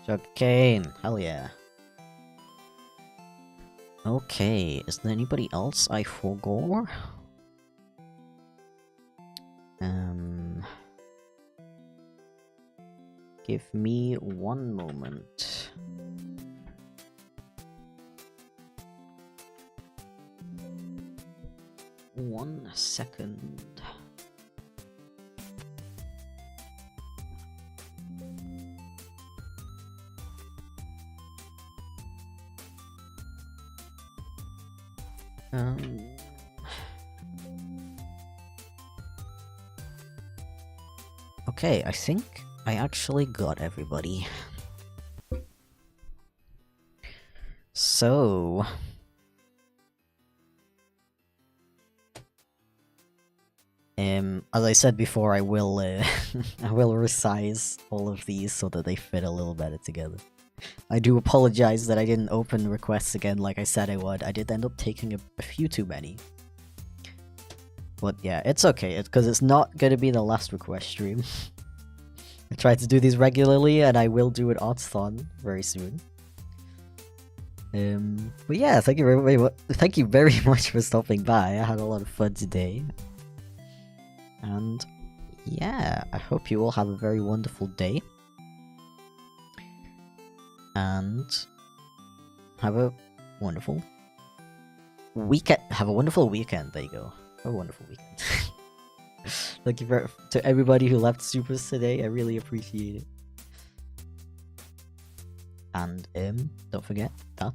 Sugarcane, hell yeah. Okay, is there anybody else I forgot? Give me one moment. One second. Okay, I think I actually got everybody. So... as I said before, I will I will resize all of these so that they fit a little better together. I do apologize that I didn't open requests again like I said I would. I did end up taking a few too many. But yeah, it's okay, because it's not going to be the last request stream. I try to do these regularly, and I will do an Oddsthon very soon. But yeah, thank you very much for stopping by. I had a lot of fun today. And yeah, I hope you all have a very wonderful day. And have a wonderful weekend. Have a wonderful weekend. There you go. Have a wonderful weekend. Thank you to everybody who left supers today. I really appreciate it. And don't forget that